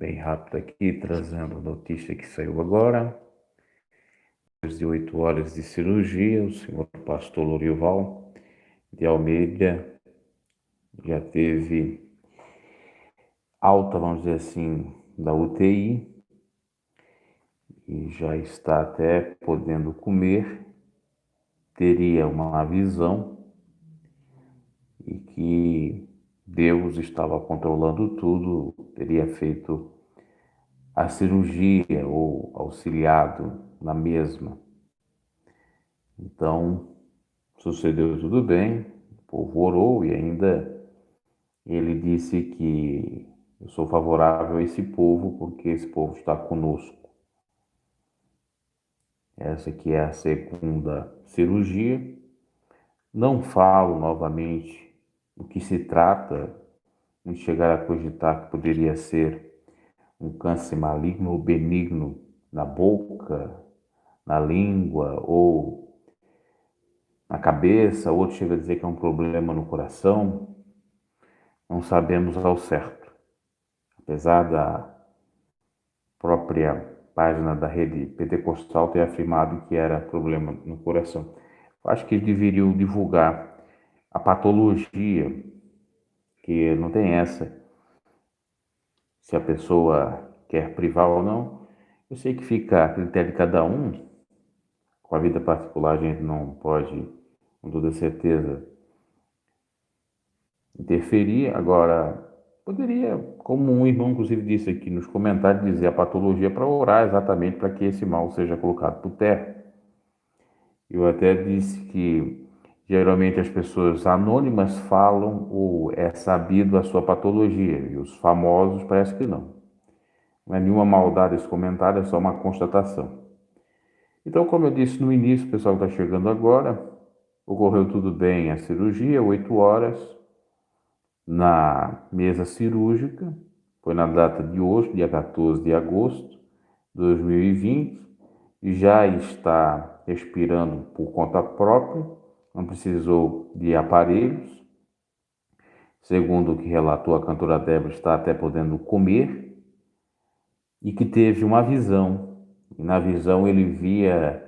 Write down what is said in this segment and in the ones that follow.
bem rápido aqui, trazendo a notícia que saiu agora. Depois de 8 horas de cirurgia, o senhor pastor Lorival de Almeida já teve alta, vamos dizer assim, da UTI e já está até podendo comer, teria uma visão e que Deus estava controlando tudo, teria feito a cirurgia ou auxiliado na mesma. Então, sucedeu tudo bem, o povo orou e ainda ele disse que eu sou favorável a esse povo porque esse povo está conosco. Essa aqui é a segunda cirurgia. Não falo novamente do que se trata, de chegar a cogitar que poderia ser um câncer maligno ou benigno na boca, na língua ou na cabeça, outro chega a dizer que é um problema no coração. Não sabemos ao certo. Apesar da própria página da rede pentecostal ter afirmado que era problema no coração. Eu acho que eles deveriam divulgar a patologia, que não tem essa, se a pessoa quer privar ou não. Eu sei que fica a critério de cada um, com a vida particular a gente não pode, com toda certeza, interferir. Agora, poderia, como um irmão inclusive disse aqui nos comentários, dizer a patologia para orar exatamente para que esse mal seja colocado por terra. Eu até disse que geralmente as pessoas anônimas falam ou é sabido a sua patologia e os famosos parece que não. Não é nenhuma maldade esse comentário, é só uma constatação. Então, como eu disse no início, o pessoal está chegando agora, ocorreu tudo bem a cirurgia, 8 horas, na mesa cirúrgica, foi na data de hoje, dia 14 de agosto de 2020, e já está respirando por conta própria, não precisou de aparelhos. Segundo o que relatou a cantora Débora, está até podendo comer, e que teve uma visão. E na visão ele via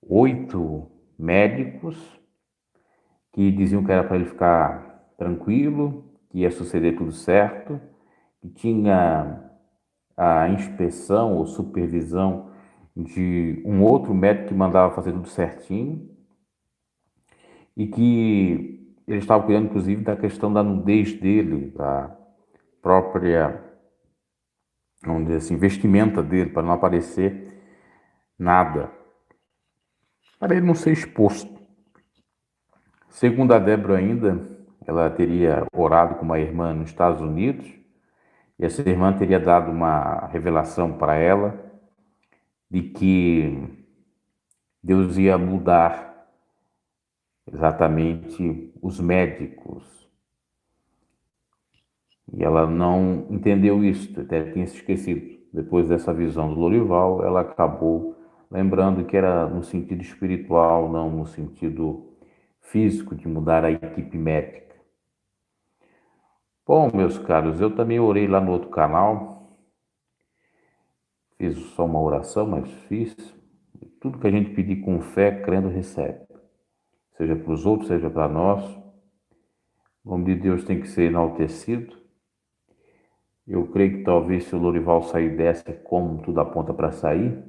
8 médicos que diziam que era para ele ficar tranquilo, que ia suceder tudo certo, que tinha a inspeção ou supervisão de um outro médico que mandava fazer tudo certinho e que ele estava cuidando, inclusive, da questão da nudez dele, da própria, vamos dizer assim, vestimenta dele, para não aparecer nada, para ele não ser exposto. Segundo a Débora ainda, ela teria orado com uma irmã nos Estados Unidos e essa irmã teria dado uma revelação para ela de que Deus ia mudar exatamente os médicos. E ela não entendeu isso, até tinha se esquecido. Depois dessa visão do Lorival, ela acabou lembrando que era no sentido espiritual, não no sentido físico de mudar a equipe médica. Bom, meus caros, eu também orei lá no outro canal, fiz só uma oração, mas fiz. Tudo que a gente pedir com fé, crendo, recebe. Seja para os outros, seja para nós. O nome de Deus tem que ser enaltecido. Eu creio que talvez se o Lorival sair dessa, como tudo aponta para sair,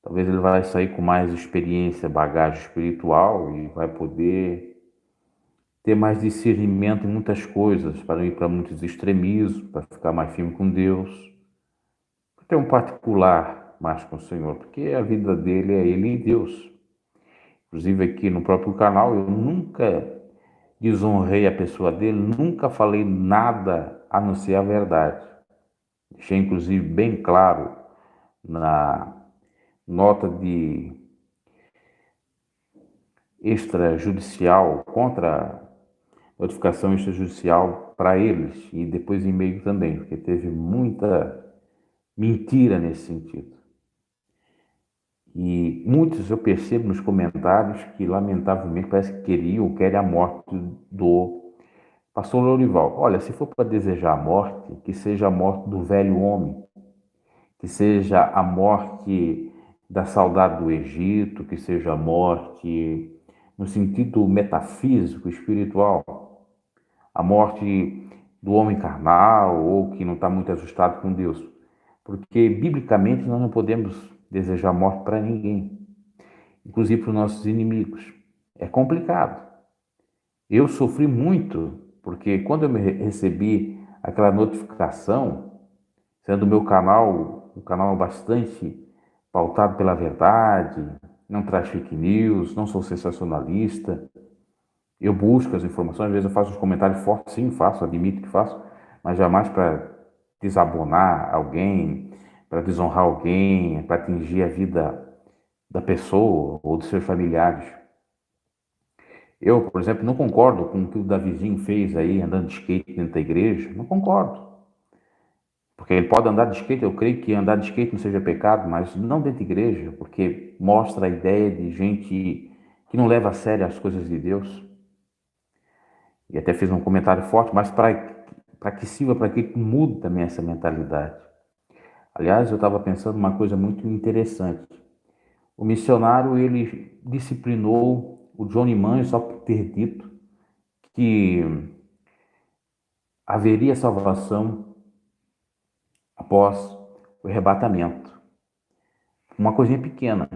talvez ele vai sair com mais experiência, bagagem espiritual e vai poder ter mais discernimento em muitas coisas, para não ir para muitos extremismos, para ficar mais firme com Deus, para ter um particular mais com o Senhor, porque a vida dele é ele e Deus. Inclusive aqui no próprio canal, eu nunca desonrei a pessoa dele, nunca falei nada a não ser a verdade. Deixei inclusive bem claro na nota de extrajudicial, contra notificação extrajudicial para eles e depois e-mail também, porque teve muita mentira nesse sentido. E muitos eu percebo nos comentários que lamentavelmente parece que queriam ou querem a morte do Pastor Lourival, olha, se for para desejar a morte, que seja a morte do velho homem, que seja a morte da saudade do Egito, que seja a morte no sentido metafísico, espiritual, a morte do homem carnal ou que não está muito ajustado com Deus. Porque, biblicamente, nós não podemos desejar morte para ninguém, inclusive para os nossos inimigos. É complicado. Eu sofri muito, porque quando eu recebi aquela notificação, sendo o meu canal um canal bastante pautado pela verdade, não traz fake news, não sou sensacionalista, eu busco as informações, às vezes eu faço uns comentários fortes, sim, faço, admito que faço, mas jamais para desabonar alguém, para desonrar alguém, para atingir a vida da pessoa ou dos seus familiares. Eu, por exemplo, não concordo com o que o Davizinho fez aí, andando de skate dentro da igreja, não concordo. Porque ele pode andar de skate, eu creio que andar de skate não seja pecado, mas não dentro da igreja, porque mostra a ideia de gente que não leva a sério as coisas de Deus. E até fez um comentário forte, mas para que sirva, para que mude também essa mentalidade. Aliás, eu estava pensando uma coisa muito interessante. O missionário, ele disciplinou o Johnny Mann só por ter dito que haveria salvação após o arrebatamento. Uma coisinha pequena.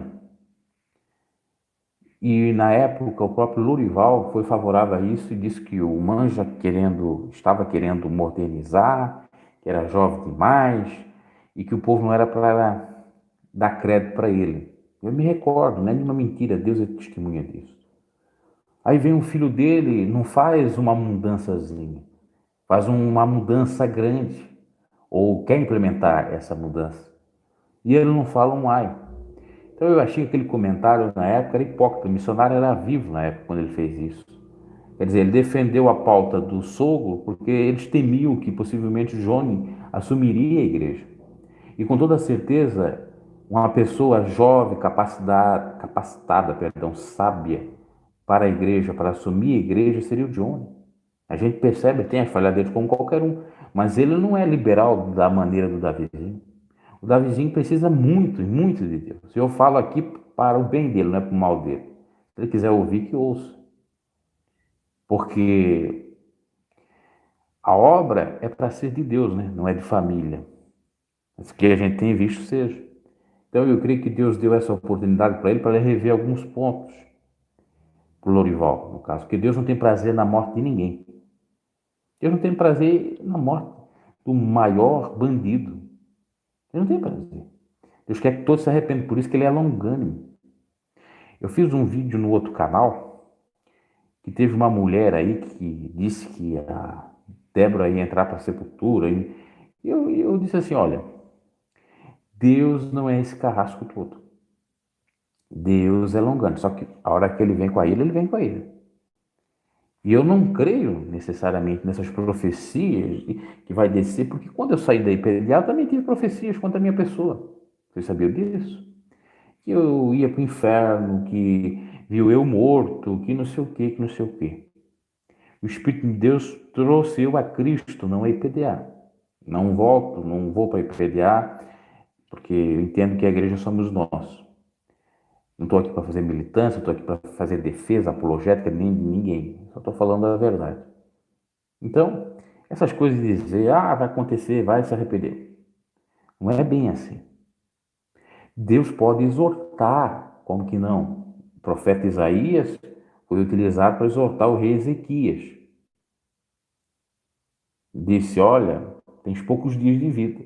E na época o próprio Lourival foi favorável a isso e disse que o Manja estava querendo modernizar, que era jovem demais e que o povo não era para dar crédito para ele. Eu me recordo, não é nenhuma mentira, Deus é testemunha disso. Aí vem o filho dele, não faz uma mudançazinha, faz uma mudança grande, ou quer implementar essa mudança. E ele não fala um ai. Então eu achei que aquele comentário na época era hipócrita. O missionário era vivo na época quando ele fez isso. Quer dizer, ele defendeu a pauta do sogro porque eles temiam que possivelmente Johnny assumiria a igreja. E com toda certeza, uma pessoa jovem, capacitada, sábia para a igreja, para assumir a igreja, seria o Johnny. A gente percebe, tem as falhadeiras como qualquer um, mas ele não é liberal da maneira do Davizinho. O Davizinho precisa muito, muito de Deus. Eu falo aqui para o bem dele, não é para o mal dele. Se ele quiser ouvir, que ouça. Porque a obra é para ser de Deus, né? Não é de família. Mas que a gente tem visto seja. Então eu creio que Deus deu essa oportunidade para ele rever alguns pontos. Para o Lourival, no caso. Porque Deus não tem prazer na morte de ninguém. Deus não tem prazer na morte do maior bandido. Ele não tem prazer. Deus quer que todos se arrependam, por isso que ele é longânimo. Eu fiz um vídeo no outro canal que teve uma mulher aí que disse que a Débora ia entrar para a sepultura. E eu disse assim, olha, Deus não é esse carrasco todo. Deus é longânimo, só que a hora que ele vem com a ilha, ele vem com a ilha. E eu não creio necessariamente nessas profecias que vai descer, porque quando eu saí da IPDA, eu também tive profecias contra a minha pessoa. Você sabia disso? Que eu ia para o inferno, que viu eu morto, que não sei o que, que não sei o que. O Espírito de Deus trouxe eu a Cristo, não a IPDA. Não volto, não vou para a IPDA, porque eu entendo que a igreja somos nós. Não estou aqui para fazer militância, estou aqui para fazer defesa apologética nem de ninguém. Só estou falando a verdade. Então, essas coisas de dizer, vai acontecer, vai se arrepender. Não é bem assim. Deus pode exortar, como que não? O profeta Isaías foi utilizado para exortar o rei Ezequias. Disse, olha, tens poucos dias de vida.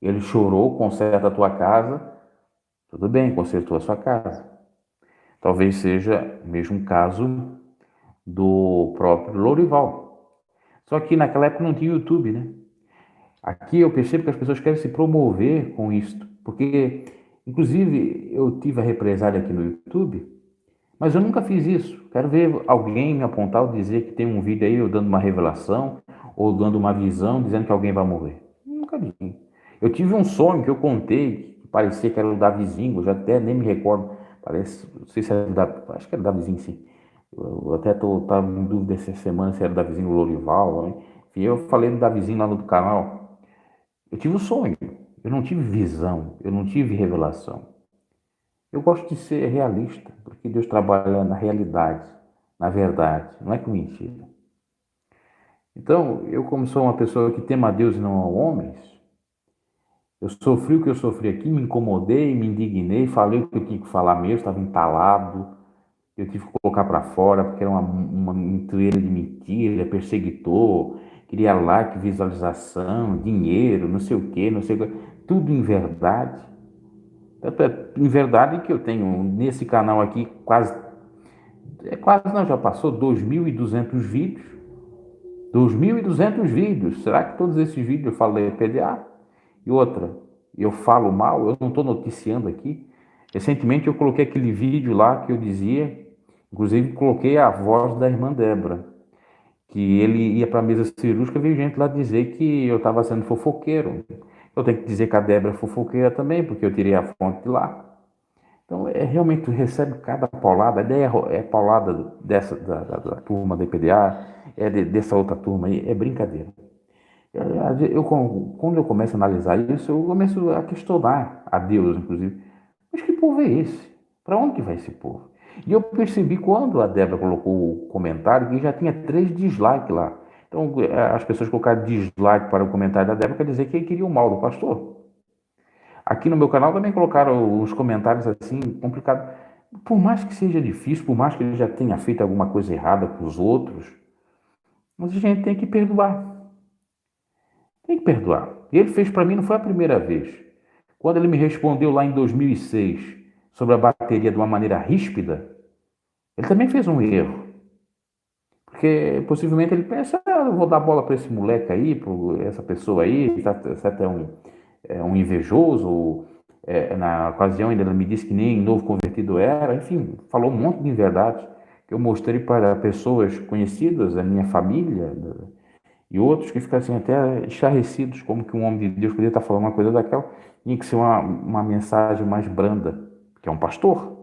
Ele chorou, conserta a tua casa. Tudo bem, consertou a sua casa. Talvez seja o mesmo caso do próprio Lourival. Só que naquela época não tinha YouTube, né? Aqui eu percebo que as pessoas querem se promover com isto, porque, inclusive, eu tive a represália aqui no YouTube, mas eu nunca fiz isso. Quero ver alguém me apontar ou dizer que tem um vídeo aí eu dando uma revelação ou dando uma visão dizendo que alguém vai morrer. Nunca vi. Eu tive um sonho que eu contei, que parecia que era o Davizinho, eu já até nem me recordo, parece, não sei se era o Davi, acho que era o Davizinho sim. Eu até estava em dúvida essa semana se era da vizinho Lorival, né? Enfim, eu falei da vizinho lá no canal. Eu tive um sonho, eu não tive visão, eu não tive revelação. Eu gosto de ser realista, porque Deus trabalha na realidade, na verdade, não é com mentira. Então, eu como sou uma pessoa que tema a Deus e não a homens, eu sofri o que eu sofri aqui, me incomodei, me indignei, falei o que eu tinha que falar mesmo, estava entalado, eu tive que colocar para fora, porque era uma mentira de mentira, perseguitor, queria like, visualização, dinheiro, não sei o quê, não sei o quê, tudo em verdade. Tanto é em verdade que eu tenho nesse canal aqui quase não, já passou 2.200 vídeos. 2.200 vídeos. Será que todos esses vídeos eu falei PDA? E outra, eu falo mal, eu não estou noticiando aqui. Recentemente eu coloquei aquele vídeo lá que eu dizia, inclusive coloquei a voz da irmã Débora, que ele ia para a mesa cirúrgica e veio gente lá dizer que eu estava sendo fofoqueiro. Eu tenho que dizer que a Débora é fofoqueira também, porque eu tirei a fonte de lá. Então, realmente, tu recebe cada paulada, a ideia é paulada dessa, da turma da IPDA, dessa outra turma aí, é brincadeira. Quando eu começo a analisar isso, eu começo a questionar a Deus, inclusive. Mas que povo é esse? Para onde que vai esse povo? E eu percebi quando a Débora colocou o comentário que já tinha 3 dislikes lá. Então, as pessoas colocaram dislike para o comentário da Débora, quer dizer que queriam o mal do pastor. Aqui no meu canal também colocaram os comentários assim, complicados. Por mais que seja difícil, por mais que ele já tenha feito alguma coisa errada com os outros, mas a gente tem que perdoar. Tem que perdoar. E ele fez para mim, não foi a primeira vez. Quando ele me respondeu lá em 2006 sobre a bateria de uma maneira ríspida, ele também fez um erro. Porque possivelmente ele pensa, eu vou dar bola para esse moleque aí, para essa pessoa aí, certo, é um invejoso, na ocasião ele me disse que nem novo convertido era, enfim, falou um monte de inverdades que eu mostrei para pessoas conhecidas, a minha família, e outros que ficam assim até estarrecidos, como que um homem de Deus poderia estar falando uma coisa daquela, tinha que ser uma mensagem mais branda, que é um pastor.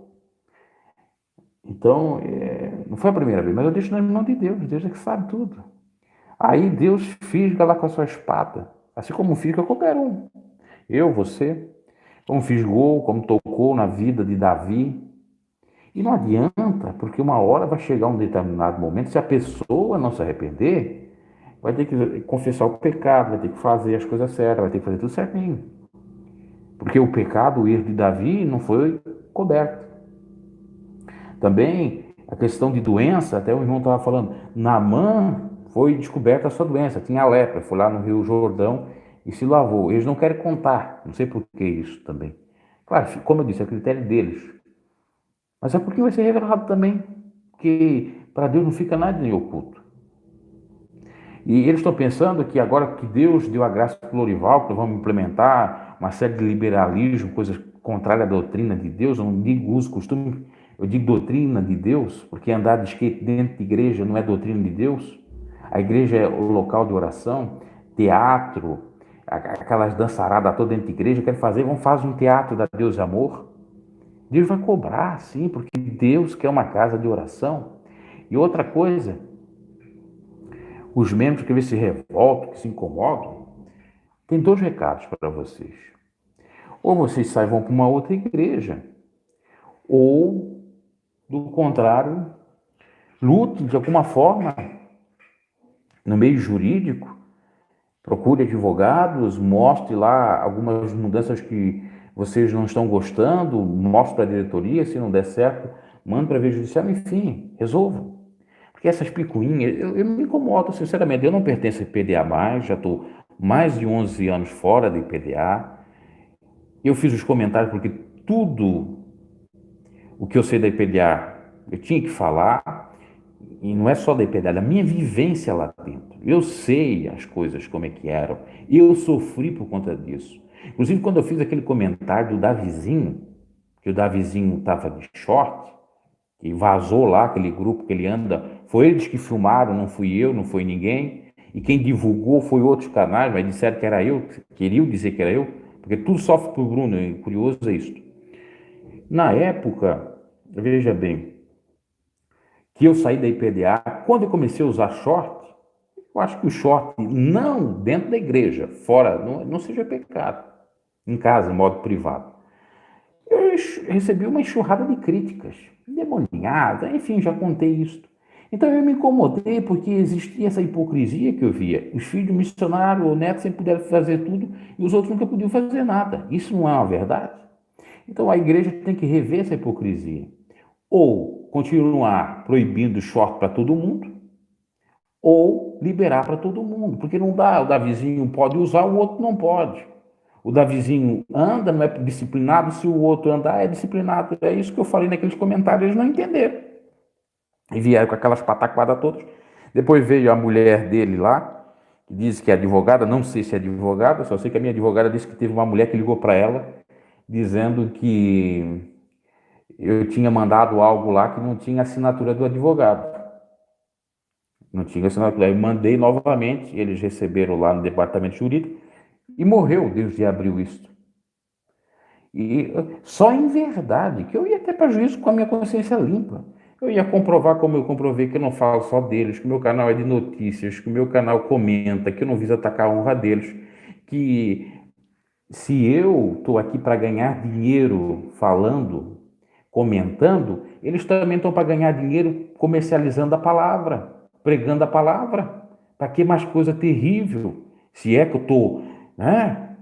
Então, não foi a primeira vez, mas eu deixo na mão de Deus, Deus é que sabe tudo. Aí Deus fisga lá com a sua espada, assim como fisga qualquer um. Eu, você, como fisgou, como tocou na vida de Davi. E não adianta, porque uma hora vai chegar um determinado momento, se a pessoa não se arrepender, vai ter que confessar o pecado, vai ter que fazer as coisas certas, vai ter que fazer tudo certinho. Porque o pecado, o erro de Davi não foi coberto. Também a questão de doença, até o irmão estava falando, Naamã foi descoberta a sua doença, tinha lepra, foi lá no Rio Jordão e se lavou. Eles não querem contar, não sei por que isso também. Claro, como eu disse, é critério deles. Mas é porque vai ser revelado também, que para Deus não fica nada em oculto. E eles estão pensando que agora que Deus deu a graça para o Lorival, que nós vamos implementar uma série de liberalismo, coisas contrárias à doutrina de Deus, eu não digo uso, costume, eu digo doutrina de Deus, porque andar de skate dentro de igreja não é doutrina de Deus. A igreja é o local de oração, teatro, aquelas dançaradas todas dentro de igreja, querem fazer, vão fazer um teatro da Deus de amor. Deus vai cobrar, sim, porque Deus quer uma casa de oração. E outra coisa, os membros que se revoltam, que se incomodam, tem 2 recados para vocês. Ou vocês saem vão para uma outra igreja, ou, do contrário, lutem de alguma forma no meio jurídico, procure advogados, mostre lá algumas mudanças que vocês não estão gostando, mostre para a diretoria, se não der certo, mande para a via judicial, enfim, resolvam. Porque essas picuinhas, eu me incomodo, sinceramente, eu não pertenço a IPDA mais, já estou mais de 11 anos fora da IPDA. Eu fiz os comentários porque tudo o que eu sei da IPDA eu tinha que falar, e não é só da IPDA, da minha vivência lá dentro. Eu sei as coisas como é que eram, eu sofri por conta disso. Inclusive, quando eu fiz aquele comentário do Davizinho, que o Davizinho estava de short, que vazou lá aquele grupo que ele anda, foi eles que filmaram, não fui eu, não foi ninguém, e quem divulgou foi outros canais, mas disseram que era eu, queriam dizer que era eu, porque tudo sofre por Bruno, e curioso é isso. Na época, veja bem, que eu saí da IPDA, quando eu comecei a usar short, eu acho que o short, não dentro da igreja, fora, não seja pecado, em casa, em modo privado. Eu recebi uma enxurrada de críticas, endemoniada, enfim, já contei isso. Então eu me incomodei porque existia essa hipocrisia que eu via. Os filhos do missionário, o neto sempre puderam fazer tudo e os outros nunca podiam fazer nada. Isso não é uma verdade? Então a igreja tem que rever essa hipocrisia. Ou continuar proibindo short para todo mundo, ou liberar para todo mundo. Porque não dá, o Davizinho pode usar, o outro não pode. O Davizinho anda, não é disciplinado, se o outro andar, é disciplinado. É isso que eu falei naqueles comentários, eles não entenderam. E vieram com aquelas pataquadas todas. Depois veio a mulher dele lá, que diz que é advogada, não sei se é advogada, só sei que a minha advogada disse que teve uma mulher que ligou para ela, dizendo que eu tinha mandado algo lá que não tinha assinatura do advogado. Não tinha assinatura. Eu mandei novamente, eles receberam lá no departamento jurídico, e morreu Deus de abril isso. E só em verdade, que eu ia ter prejuízo com a minha consciência limpa. Eu ia comprovar, como eu comprovei, que eu não falo só deles, que o meu canal é de notícias, que o meu canal comenta, que eu não viso atacar a honra deles, que se eu estou aqui para ganhar dinheiro falando, comentando, eles também estão para ganhar dinheiro comercializando a palavra, pregando a palavra. Para que mais coisa terrível? Se é que eu estou, né?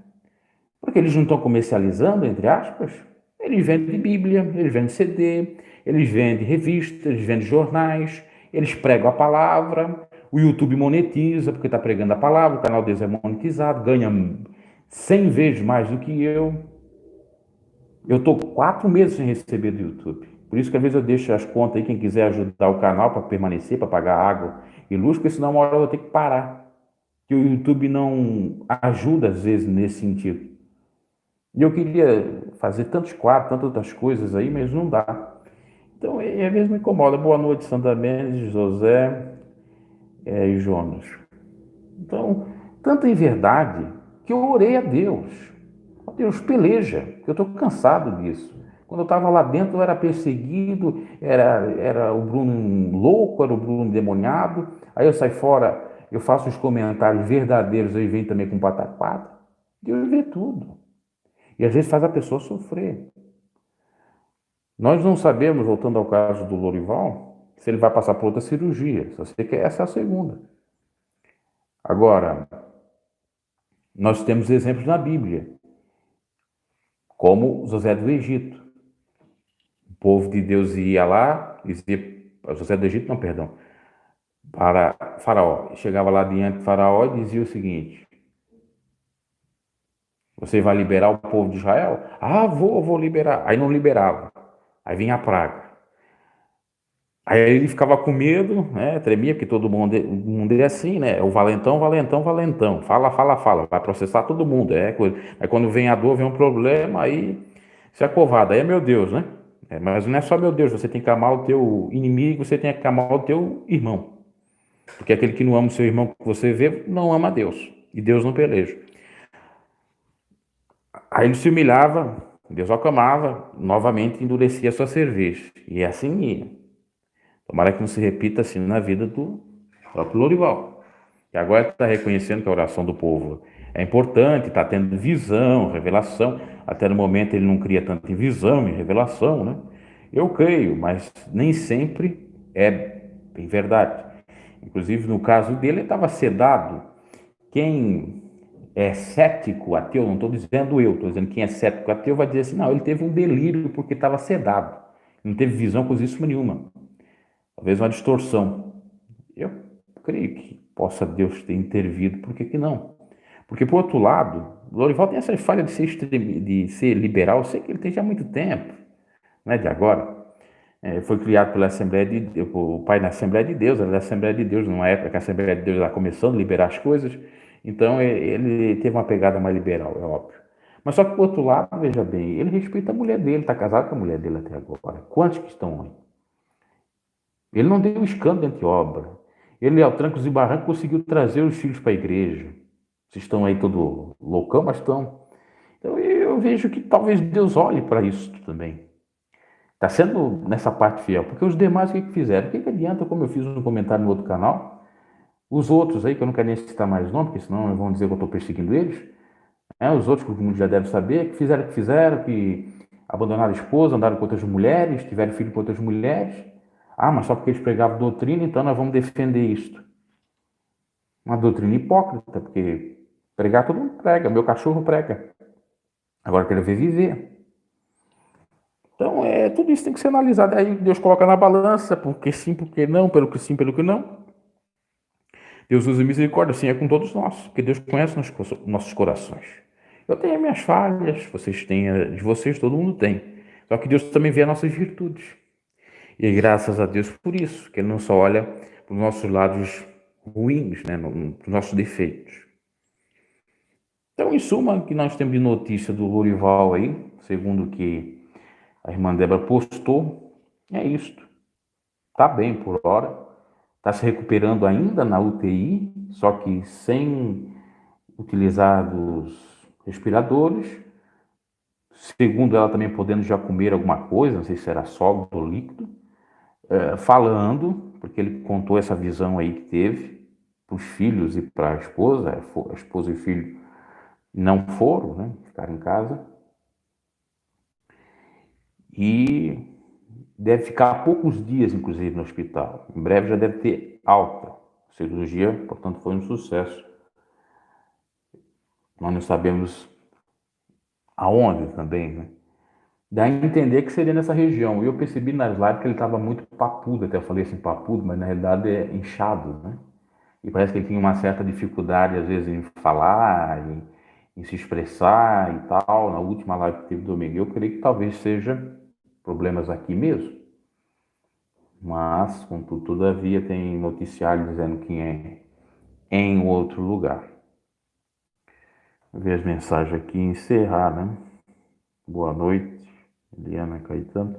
Porque eles não estão comercializando, entre aspas. Eles vendem Bíblia, eles vendem CD, eles vendem revistas, eles vendem jornais, eles pregam a palavra, o YouTube monetiza porque está pregando a palavra, o canal deles é monetizado, ganha 100 vezes mais do que eu. Eu estou 4 meses sem receber do YouTube. Por isso que às vezes eu deixo as contas aí, quem quiser ajudar o canal para permanecer, para pagar água e luz, porque senão uma hora eu vou ter que parar. Que o YouTube não ajuda às vezes nesse sentido. E eu queria fazer tantos quadros, tantas outras coisas aí, mas não dá. Então, às vezes me incomoda. Boa noite, Sandra Mendes, José e Jonas. Então, tanto em verdade que eu orei a Deus. Ó Deus, peleja, que eu estou cansado disso. Quando eu estava lá dentro, eu era perseguido, era o Bruno louco, era o Bruno demoniado. Aí eu saio fora, eu faço os comentários verdadeiros, aí vem também com pataquada. Deus vê tudo. E às vezes faz a pessoa sofrer. Nós não sabemos, voltando ao caso do Lorival, se ele vai passar por outra cirurgia. Só sei que essa é a segunda. Agora, nós temos exemplos na Bíblia, como José do Egito. O povo de Deus ia lá, dizia, José do Egito, não, perdão, para Faraó. Chegava lá diante de Faraó e dizia o seguinte: você vai liberar o povo de Israel? Ah, vou liberar. Aí não liberava. Aí vinha a praga. Aí ele ficava com medo, né? Tremia, porque todo mundo é assim, né? O valentão, valentão, valentão. Fala, fala, fala. Vai processar todo mundo. Coisa. Aí quando vem a dor, vem um problema, aí se acovarda. Aí é meu Deus, né? Mas não é só meu Deus, você tem que amar o teu inimigo, você tem que amar o teu irmão. Porque aquele que não ama o seu irmão que você vê, não ama a Deus. E Deus não peleja. Aí ele se humilhava, Deus o acalmava, novamente endurecia a sua cerveja. E assim ia. Tomara que não se repita assim na vida do próprio Lorival. Que agora está reconhecendo que a oração do povo é importante, está tendo visão, revelação. Até no momento ele não cria tanto em visão e revelação, né? Eu creio, mas nem sempre é bem verdade. Inclusive, no caso dele, ele estava sedado. Quem é cético, ateu, não estou dizendo eu, estou dizendo quem é cético, ateu, vai dizer assim, não, ele teve um delírio porque estava sedado. Não teve visão coisíssima nenhuma. Talvez uma distorção. Eu creio que possa Deus ter intervido, por que não? Porque, por outro lado, o Lorival tem essa falha de ser liberal, eu sei que ele tem já há muito tempo, não é de agora. Foi criado pela Assembleia de Deus, o pai na Assembleia de Deus, era da Assembleia de Deus, numa época que a Assembleia de Deus estava começando a liberar as coisas, então ele teve uma pegada mais liberal, é óbvio. Mas só que, por outro lado, veja bem, ele respeita a mulher dele, está casado com a mulher dele até agora. Quantos que estão aí? Ele não deu escândalo entre obra. Ele, ao trancos e barrancos, conseguiu trazer os filhos para a igreja. Vocês estão aí todo loucão, mas estão. Então eu vejo que talvez Deus olhe para isso também. Está sendo nessa parte fiel. Porque os demais, o que fizeram? O que adianta, como eu fiz um comentário no outro canal, os outros aí, que eu não quero nem citar mais nome, porque senão vão dizer que eu estou perseguindo eles, os outros que o mundo já deve saber, que abandonaram a esposa, andaram com outras mulheres, tiveram filho com outras mulheres. Ah, mas só porque eles pregavam doutrina, então nós vamos defender isto. Uma doutrina hipócrita, porque pregar todo mundo prega, meu cachorro prega. Agora quero ver viver. Então, tudo isso tem que ser analisado. Aí Deus coloca na balança, porque sim, porque não, pelo que sim, pelo que não. Deus usa misericórdia, assim é com todos nós, porque Deus conhece nossos corações. Eu tenho as minhas falhas, vocês têm as de vocês, todo mundo tem. Só que Deus também vê as nossas virtudes. E graças a Deus por isso, que Ele não só olha para os nossos lados ruins, né, para os nossos defeitos. Então, em suma, o que nós temos de notícia do Lourival aí, segundo o que a irmã Débora postou, é isto. Está bem por hora, está se recuperando ainda na UTI, só que sem utilizar dos respiradores. Segundo ela, também podendo já comer alguma coisa, não sei se era sólido ou líquido. Falando, porque ele contou essa visão aí que teve para os filhos e para a esposa e o filho não foram, né, ficaram em casa. E deve ficar poucos dias, inclusive, no hospital. Em breve já deve ter alta. A cirurgia, portanto, foi um sucesso. Nós não sabemos aonde também, né? Dá a entender que seria nessa região. E eu percebi nas lives que ele estava muito papudo, até eu falei assim papudo, mas na realidade é inchado, né? E parece que ele tinha uma certa dificuldade, às vezes, em falar, em se expressar e tal. Na última live que teve domingo, eu creio que talvez seja problemas aqui mesmo. Mas, contudo, todavia, tem noticiário dizendo que é em outro lugar. Vou ver as mensagens aqui e encerrar, né? Boa noite, Eliana Caetano.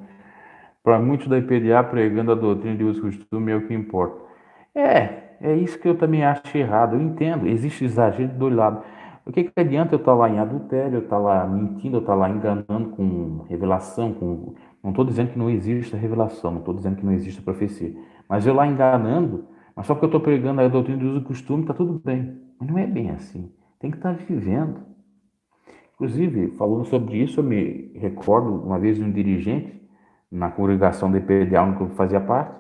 Para muitos da IPDA, pregando a doutrina de uso e costume é o que importa. É isso que eu também acho errado. Eu entendo, existe exagero de dois lados. O que adianta eu estar lá em adultério, eu estar lá mentindo, eu estar lá enganando com revelação, não estou dizendo que não existe revelação, não estou dizendo que não existe profecia. Mas eu lá enganando, mas só porque eu estou pregando a doutrina de uso e costume, está tudo bem. Mas não é bem assim. Tem que estar vivendo. Inclusive, falando sobre isso, eu me recordo uma vez de um dirigente na congregação da IPDA, onde eu fazia parte,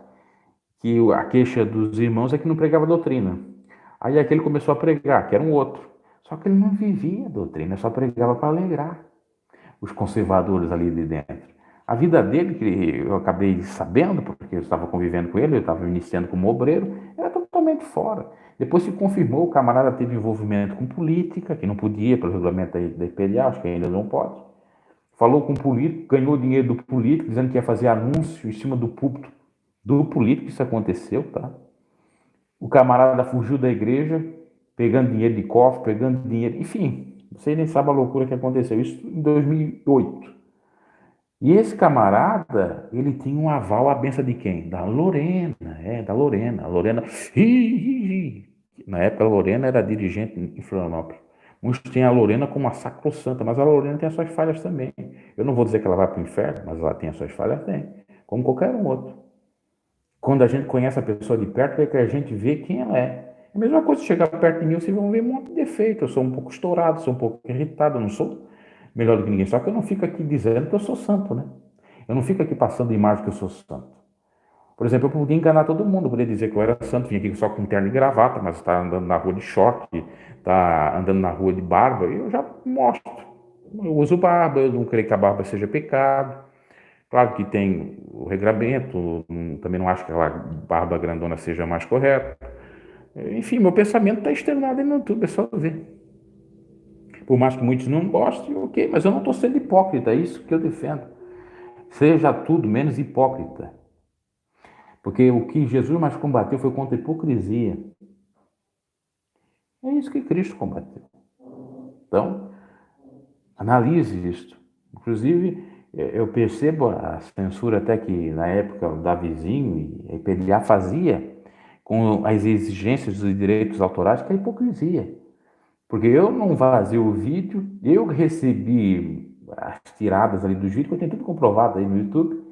que a queixa dos irmãos é que não pregava doutrina. Aí aquele começou a pregar, que era um outro. Só que ele não vivia a doutrina, só pregava para alegrar os conservadores ali de dentro. A vida dele, que eu acabei sabendo, porque eu estava convivendo com ele, eu estava iniciando como obreiro, era totalmente fora. Depois se confirmou, o camarada teve envolvimento com política, que não podia, pelo regulamento da IPDA, acho que ainda não pode. Falou com o político, ganhou dinheiro do político, dizendo que ia fazer anúncio em cima do púlpito do político, isso aconteceu, tá? O camarada fugiu da igreja, pegando dinheiro de cofre, pegando dinheiro, enfim, você nem sabe a loucura que aconteceu, isso em 2008. E esse camarada, ele tinha um aval à benção de quem? Da Lorena, da Lorena. A Lorena, na época a Lorena era dirigente em Florianópolis. Muitos têm a Lorena como uma sacrossanta, mas a Lorena tem as suas falhas também. Eu não vou dizer que ela vai para o inferno, mas ela tem as suas falhas, tem, como qualquer um outro. Quando a gente conhece a pessoa de perto, é que a gente vê quem ela é. É a mesma coisa, se chegar perto de mim, vocês vão ver um monte de defeito. Eu sou um pouco estourado, sou um pouco irritado, eu não sou melhor do que ninguém. Só que eu não fico aqui dizendo que eu sou santo, né? Eu não fico aqui passando imagem que eu sou santo. Por exemplo, eu podia enganar todo mundo, eu podia dizer que eu era santo, vinha aqui só com terno e gravata, mas está andando na rua de short, está andando na rua de barba, e eu já mostro. Eu uso barba, eu não creio que a barba seja pecado. Claro que tem o regramento, também não acho que a barba grandona seja mais correta. Enfim, meu pensamento está externado aí no YouTube, é só ver. Por mais que muitos não gostem, ok, mas eu não estou sendo hipócrita, é isso que eu defendo. Seja tudo menos hipócrita. Porque o que Jesus mais combateu foi contra a hipocrisia. É isso que Cristo combateu. Então, analise isto. Inclusive, eu percebo a censura até que na época o Davizinho e a IPDA fazia com as exigências dos direitos autorais, que é a hipocrisia. Porque eu não vazio o vídeo, eu recebi as tiradas ali dos vídeos, que eu tenho tudo comprovado aí no YouTube,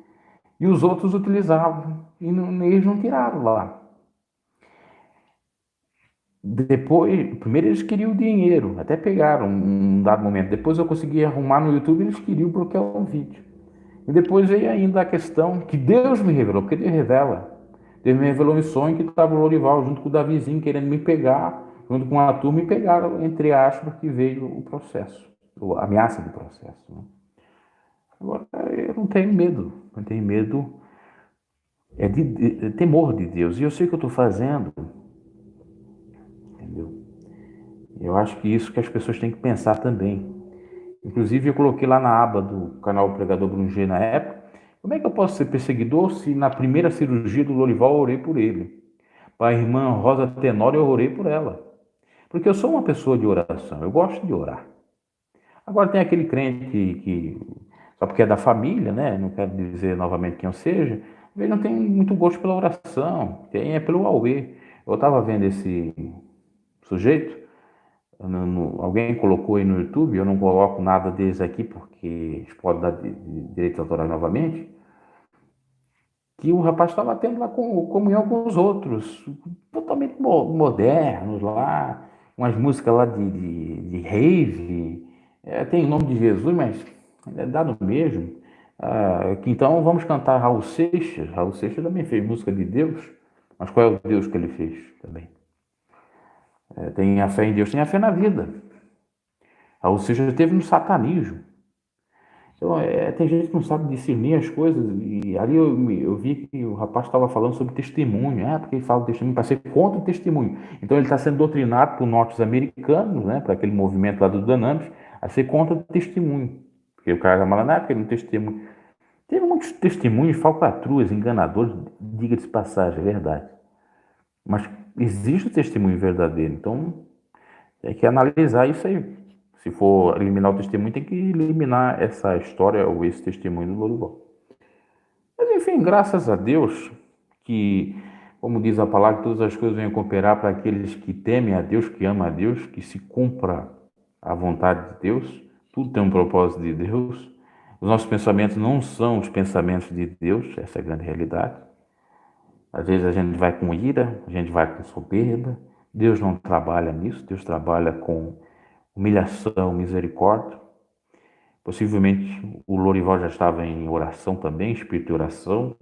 E os outros utilizavam, e eles não tiraram lá. Depois, primeiro eles queriam o dinheiro, até pegaram um dado momento. Depois eu consegui arrumar no YouTube, eles queriam bloquear o vídeo. E depois veio ainda a questão que Deus me revelou, porque Deus revela. Deus me revelou em sonho que estava o Lorival junto com o Davizinho querendo me pegar, junto com a turma, e pegaram, entre aspas, que veio o processo, a ameaça do processo. Né? Agora, eu não tenho medo, não tenho medo, é temor de Deus. E eu sei o que eu estou fazendo, entendeu? Eu acho que isso que as pessoas têm que pensar também. Inclusive, eu coloquei lá na aba do canal Pregador Bruno G na época, como é que eu posso ser perseguidor se na primeira cirurgia do Lorival eu orei por ele? Para a irmã Rosa Tenório eu orei por ela. Porque eu sou uma pessoa de oração, eu gosto de orar. Agora tem aquele crente que só porque é da família, né? Não quero dizer novamente quem eu seja, ele não tem muito gosto pela oração, tem é pelo auê. Eu estava vendo esse sujeito, alguém colocou aí no YouTube, eu não coloco nada deles aqui porque eles podem dar direitos autorais novamente, que o rapaz estava tendo lá comunhão com os outros, totalmente modernos lá, umas músicas lá de rave, tem o nome de Jesus, mas é dado mesmo. Então vamos cantar Raul Seixas. Raul Seixas também fez música de Deus, mas qual é o Deus que ele fez também? Tem a fé em Deus, tem a fé na vida. Raul Seixas esteve no satanismo. Então, tem gente que não sabe discernir as coisas, e ali eu vi que o rapaz estava falando sobre testemunho, porque ele fala de testemunho para ser contra o testemunho. Então, ele está sendo doutrinado por norte-americanos, né, para aquele movimento lá dos Dananos, a ser contra o testemunho. Porque o cara está falando, porque ele não testemunha. Teve muitos testemunhos, falcatruas, enganadores, diga-se de passagem, é verdade. Mas existe o testemunho verdadeiro, então tem que analisar isso aí. Se for eliminar o testemunho, tem que eliminar essa história ou esse testemunho do Lorival. Mas enfim, graças a Deus, que, como diz a palavra, todas as coisas venham cooperar para aqueles que temem a Deus, que amam a Deus, que se cumpra a vontade de Deus. Tudo tem um propósito de Deus. Os nossos pensamentos não são os pensamentos de Deus, essa é a grande realidade. Às vezes a gente vai com ira, a gente vai com soberba. Deus não trabalha nisso, Deus trabalha com humilhação, misericórdia. Possivelmente o Lorival já estava em oração também, espírito de oração,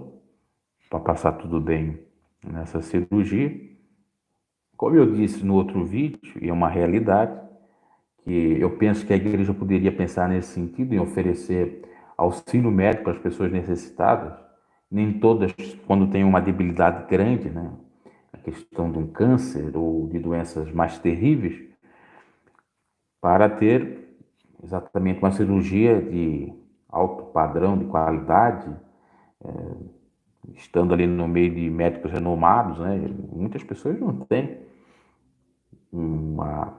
para passar tudo bem nessa cirurgia. Como eu disse no outro vídeo, e é uma realidade, que eu penso que a igreja poderia pensar nesse sentido, em oferecer auxílio médico às pessoas necessitadas, nem todas, quando têm uma debilidade grande, né? A questão de um câncer ou de doenças mais terríveis, para ter exatamente uma cirurgia de alto padrão, de qualidade, estando ali no meio de médicos renomados, né? Muitas pessoas não têm uma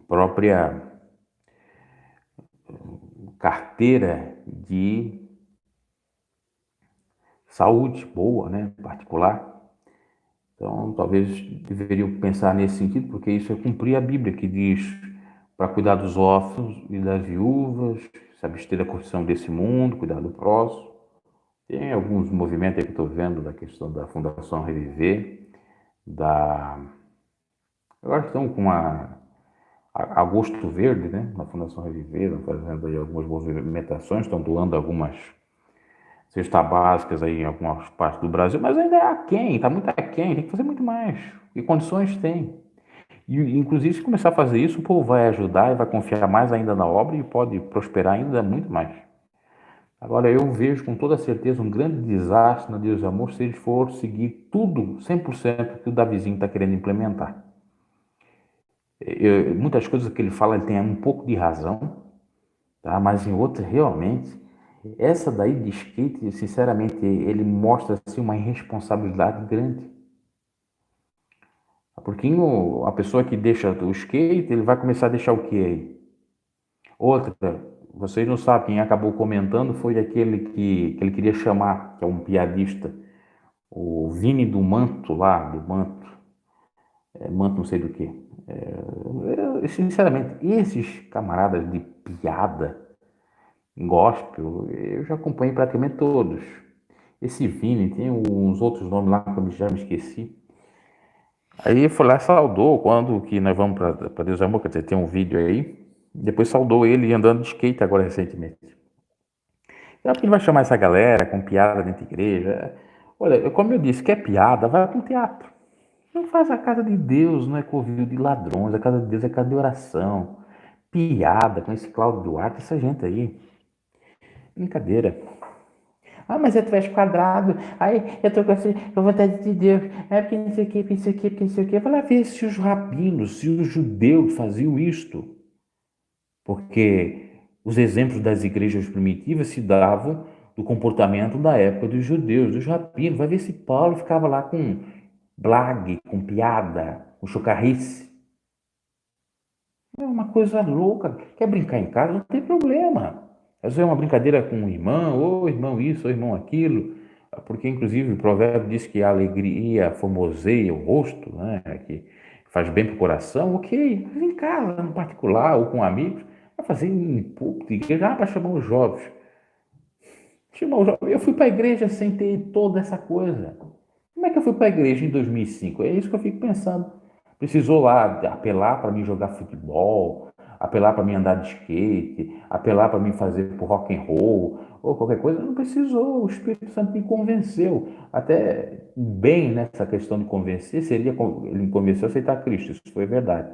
própria carteira de saúde boa, né? Particular. Então, talvez deveriam pensar nesse sentido, porque isso é cumprir a Bíblia, que diz para cuidar dos órfãos e das viúvas, se abster da corrupção desse mundo, cuidar do próximo. Tem alguns movimentos aí que eu estou vendo da questão da Fundação Reviver, agora estão com Agosto Verde, né? Na Fundação Reviver, estão fazendo aí algumas movimentações, estão doando algumas cestas básicas aí em algumas partes do Brasil, mas ainda é aquém, está muito aquém, tem que fazer muito mais. E condições tem. E, inclusive, se começar a fazer isso, o povo vai ajudar e vai confiar mais ainda na obra e pode prosperar ainda muito mais. Agora, eu vejo com toda certeza um grande desastre na Deus e Amor se eles for seguir tudo, 100% que o Davizinho está querendo implementar. Muitas coisas que ele fala, ele tem um pouco de razão, tá? Mas em outras, realmente, essa daí de skate, sinceramente, ele mostra assim, uma irresponsabilidade grande. Porque a pessoa que deixa o skate, ele vai começar a deixar o que aí? Outra, vocês não sabem, quem acabou comentando foi aquele que ele queria chamar, que é um piadista, o Vini do Manto lá, do Manto, Manto não sei do que. Sinceramente, esses camaradas de piada, gospel, eu já acompanhei praticamente todos. Esse Vini, tem uns outros nomes lá que eu já me esqueci. Aí foi lá, saudou, quando que nós vamos para Deus Amor, quer dizer, tem um vídeo aí. Depois saudou ele andando de skate agora recentemente. É porque ele vai chamar essa galera com piada dentro da igreja. Olha, como eu disse, quer piada, vai para um teatro. Não faz a casa de Deus, não é covil de ladrões, a casa de Deus é casa de oração. Piada com esse Cláudio Duarte, essa gente aí. Brincadeira. Ah, mas é trash quadrado. Aí eu tô com vontade de Deus. É porque não sei o que, porque não sei o que, porque não sei o que. Vai lá ver se os rabinos, se os judeus faziam isto. Porque os exemplos das igrejas primitivas se davam do comportamento da época dos judeus, dos rabinos. Vai ver se Paulo ficava lá com blague, com piada, com chocarrice. É uma coisa louca. Quer brincar em casa? Não tem problema. Às vezes é uma brincadeira com o irmão, ou irmão isso, ou irmão aquilo. Porque, inclusive, o provérbio diz que a alegria formoseia o rosto, né? Que faz bem para o coração. Ok, mas em casa, no particular, ou com amigos, vai fazer em público, igreja, para chamar os jovens. Chamar os jovens. Eu fui para a igreja sem ter toda essa coisa. Como é que eu fui para a igreja em 2005? É isso que eu fico pensando. Precisou lá apelar para mim jogar futebol, apelar para mim andar de skate, apelar para mim fazer por rock and roll ou qualquer coisa. Não precisou. O Espírito Santo me convenceu. Até bem nessa questão de convencer, seria ele me convenceu a aceitar Cristo. Isso foi verdade.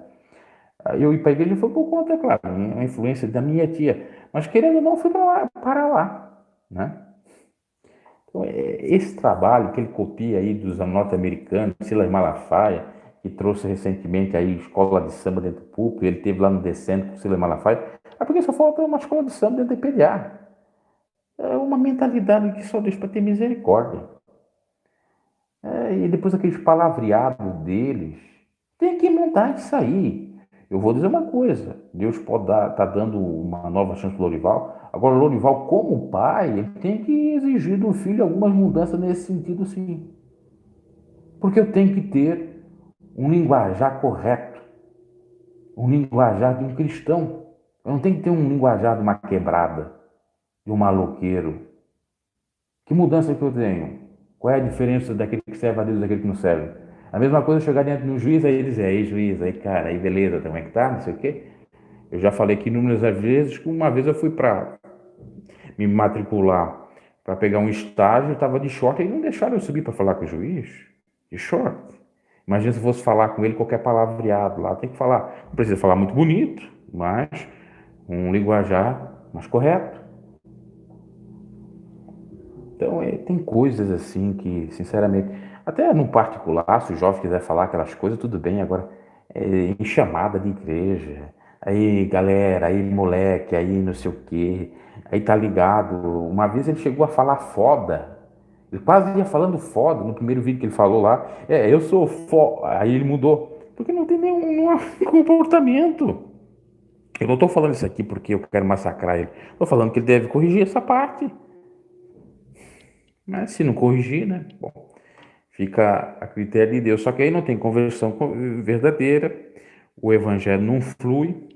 Eu ir para a igreja foi por conta, é claro, a influência da minha tia. Mas querendo ou não, fui para lá, né? Então, esse trabalho que ele copia aí dos norte-americanos, Silas Malafaia, que trouxe recentemente aí escola de samba dentro do púlpito, ele teve lá no Descendo com o Silas Malafaia, é porque só falta uma escola de samba dentro do IPDA. É uma mentalidade que só Deus para ter misericórdia. E depois aqueles palavreados deles, tem que mudar isso aí. Eu vou dizer uma coisa, Deus pode tá dando uma nova chance para o Lorival. Agora, o Lorival, como pai, ele tem que exigir do filho algumas mudanças nesse sentido, sim. Porque eu tenho que ter um linguajar correto, um linguajar de um cristão. Eu não tenho que ter um linguajar de uma quebrada, de um maloqueiro. Que mudança que eu tenho? Qual é a diferença daquele que serve a Deus e daquele que não serve? A mesma coisa chegar dentro de um juiz aí e dizer, aí juiz, aí cara, aí beleza, como é que tá, não sei o quê. Eu já falei aqui inúmeras vezes que uma vez eu fui para me matricular para pegar um estágio, estava de short e não deixaram eu subir para falar com o juiz, de short. Imagina se eu fosse falar com ele qualquer palavreado lá, tem que falar, não precisa falar muito bonito, mas um linguajar mais correto. Então, tem coisas assim que, sinceramente, até no particular, se o jovem quiser falar aquelas coisas, tudo bem. Agora, em chamada de igreja, aí galera, aí moleque, aí não sei o quê, aí tá ligado. Uma vez ele chegou a falar foda, ele quase ia falando foda no primeiro vídeo que ele falou lá. Eu sou foda. Aí ele mudou, porque não tem nenhum comportamento. Eu não estou falando isso aqui porque eu quero massacrar ele, estou falando que ele deve corrigir essa parte. Mas se não corrigir, né? Bom, fica a critério de Deus. Só que aí não tem conversão verdadeira, o evangelho não flui.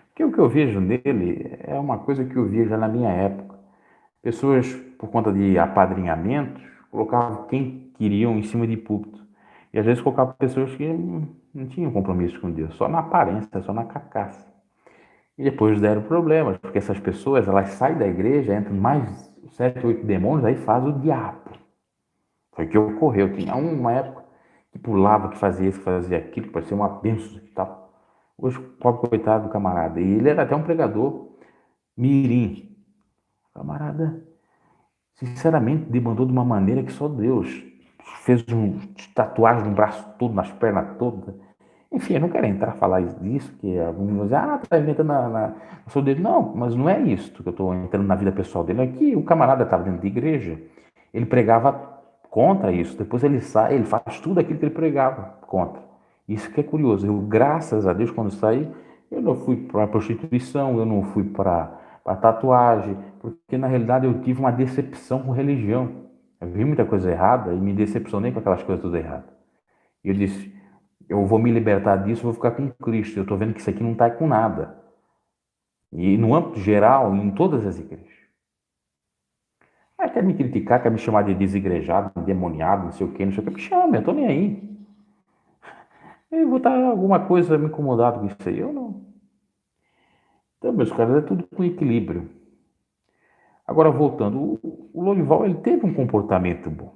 Porque o que eu vejo nele é uma coisa que eu via já na minha época. Pessoas, por conta de apadrinhamentos, colocavam quem queriam em cima de púlpito. E às vezes colocavam pessoas que não tinham compromisso com Deus, só na aparência, só na carcaça. E depois deram problemas, porque essas pessoas, elas saem da igreja, entram mais 7, 8 demônios, aí faz o diabo. Foi o que ocorreu. Tinha uma época que pulava, que fazia isso, que fazia aquilo, que parecia uma bênção e tal. Hoje, pobre coitado do camarada. E ele era até um pregador mirim. O camarada, sinceramente, demandou de uma maneira que só Deus. Fez tatuagem no braço todo, nas pernas todas. Enfim, eu não quero entrar a falar disso, que alguns vão dizer, tá inventando na sua dele. Não, mas não é isso que eu estou entrando na vida pessoal dele. É que o camarada estava dentro de igreja, ele pregava contra isso. Depois ele sai, ele faz tudo aquilo que ele pregava contra. Isso que é curioso. Eu, graças a Deus, quando saí, eu não fui para prostituição, eu não fui para tatuagem, porque na realidade eu tive uma decepção com religião. Eu vi muita coisa errada e me decepcionei com aquelas coisas tudo erradas. E eu disse, eu vou me libertar disso, vou ficar com Cristo. Eu estou vendo que isso aqui não está com nada. E no âmbito geral, em todas as igrejas. Aí quer me criticar, quer me chamar de desigrejado, endemoniado, não sei o quê, não sei o quê. Me chama, eu estou nem aí. Eu vou estar alguma coisa me incomodado com isso aí. Eu não. Então, meus caras, é tudo com equilíbrio. Agora, voltando, o Lorival, ele teve um comportamento bom,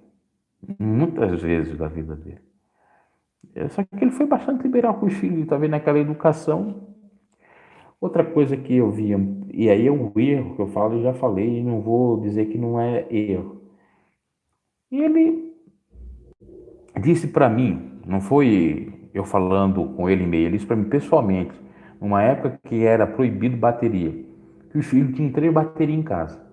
muitas vezes da vida dele. Só que ele foi bastante liberal com os filhos, tá vendo aquela educação. Outra coisa que eu via, e aí é um erro que eu falo, eu já falei, e não vou dizer que não é erro. E ele disse para mim, não foi eu falando com ele em meio, ele disse para mim pessoalmente, numa época que era proibido bateria, que os filhos tinham 3 baterias em casa.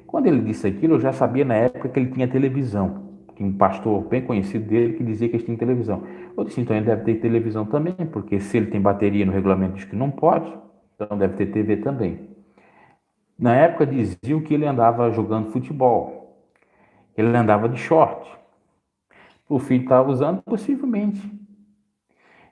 Quando ele disse aquilo, eu já sabia na época que ele tinha televisão. Tinha um pastor bem conhecido dele que dizia que eles tinham televisão. Eu disse, então ele deve ter televisão também, porque se ele tem bateria no regulamento diz que não pode, então deve ter TV também. Na época diziam que ele andava jogando futebol, ele andava de short. O filho estava usando, possivelmente.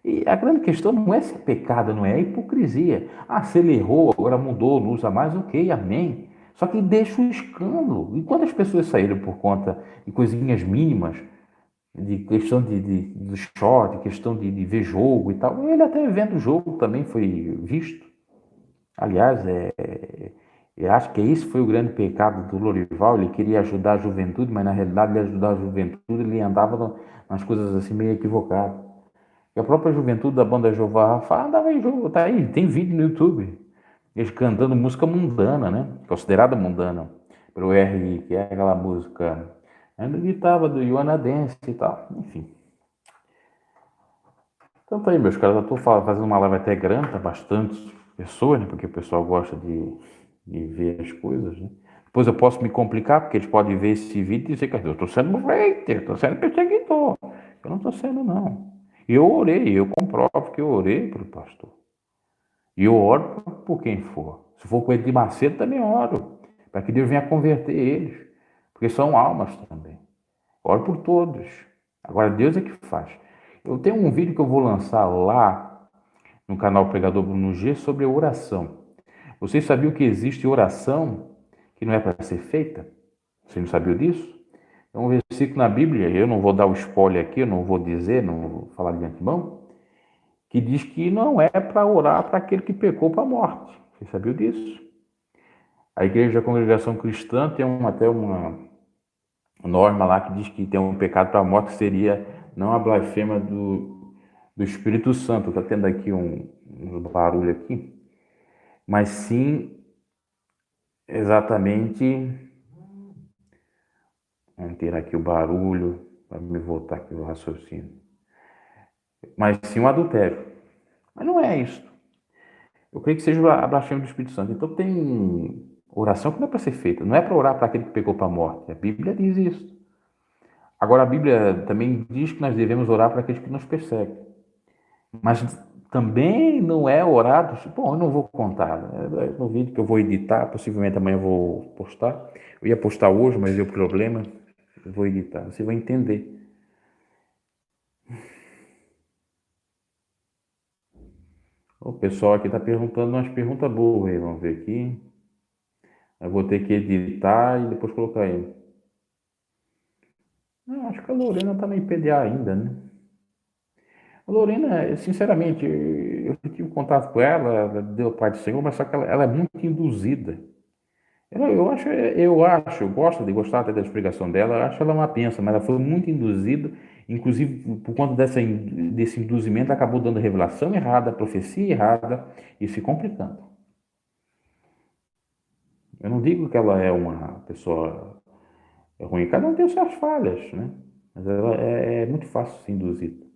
E a grande questão não é se é pecado, não é a hipocrisia. Ah, se ele errou, agora mudou, não usa mais, ok, amém. Só que deixa o escândalo. E quantas pessoas saíram por conta de coisinhas mínimas, de questão de short, questão de ver jogo e tal? Ele até vendo o jogo também foi visto. Aliás, eu acho que esse foi o grande pecado do Lorival. Ele queria ajudar a juventude, mas na realidade, ele ajudar a juventude, ele andava nas coisas assim meio equivocadas. E a própria juventude da banda Jeová fala, andava em jogo, tá aí, tem vídeo no YouTube. Eles cantando música mundana, né? Considerada mundana pelo RI, que é aquela música. Ainda gritava do Ioana Dance e tal, enfim. Então tá aí, meus caras, eu tô fazendo uma live até grande, tá bastante pessoas, né? Porque o pessoal gosta de ver as coisas, né? Depois eu posso me complicar, porque eles podem ver esse vídeo e dizer que eu estou sendo hater, estou sendo perseguidor. Eu não estou sendo, não. E eu orei, eu comprovo que eu orei pelo pastor. E eu oro por quem for. Se for com ele de Macedo, também oro. Para que Deus venha converter eles. Porque são almas também. Oro por todos. Agora, Deus é que faz. Eu tenho um vídeo que eu vou lançar lá no canal Pregador Bruno G sobre oração. Vocês sabiam que existe oração que não é para ser feita? Você não sabia disso? É um versículo na Bíblia, eu não vou dar o spoiler aqui, eu não vou dizer, não vou falar de antemão, que diz que não é para orar para aquele que pecou para a morte. Você sabia disso? A igreja da congregação cristã tem até uma norma lá que diz que tem um pecado para a morte que seria não a blasfêmia do Espírito Santo. Está tendo aqui um barulho aqui. Mas sim, exatamente. Vamos ter aqui o barulho para me voltar aqui o raciocínio. Mas sim o adultério. Mas não é isso. Eu creio que seja a blasfêmia do Espírito Santo. Então tem oração que não é para ser feita. Não é para orar para aquele que pecou para a morte. A Bíblia diz isso. Agora a Bíblia também diz que nós devemos orar para aqueles que nos perseguem. Mas também não é orar... Bom, eu não vou contar. No vídeo que eu vou editar, possivelmente amanhã eu vou postar. Eu ia postar hoje, mas deu problema. Eu vou editar. Você vai entender. O pessoal aqui está perguntando umas perguntas boas aí, vamos ver aqui. Eu vou ter que editar e depois colocar aí. Não, acho que a Lorena está no IPDA ainda, né? A Lorena, sinceramente, eu tive contato com ela, ela deu a paz do Senhor, mas só que ela é muito induzida. Eu gosto de gostar até da explicação dela, eu acho ela uma bênção, mas ela foi muito induzida, inclusive por conta desse induzimento, acabou dando revelação errada, profecia errada e se complicando. Eu não digo que ela é uma pessoa ruim, cada um tem suas falhas, né? Mas ela é muito fácil ser induzida.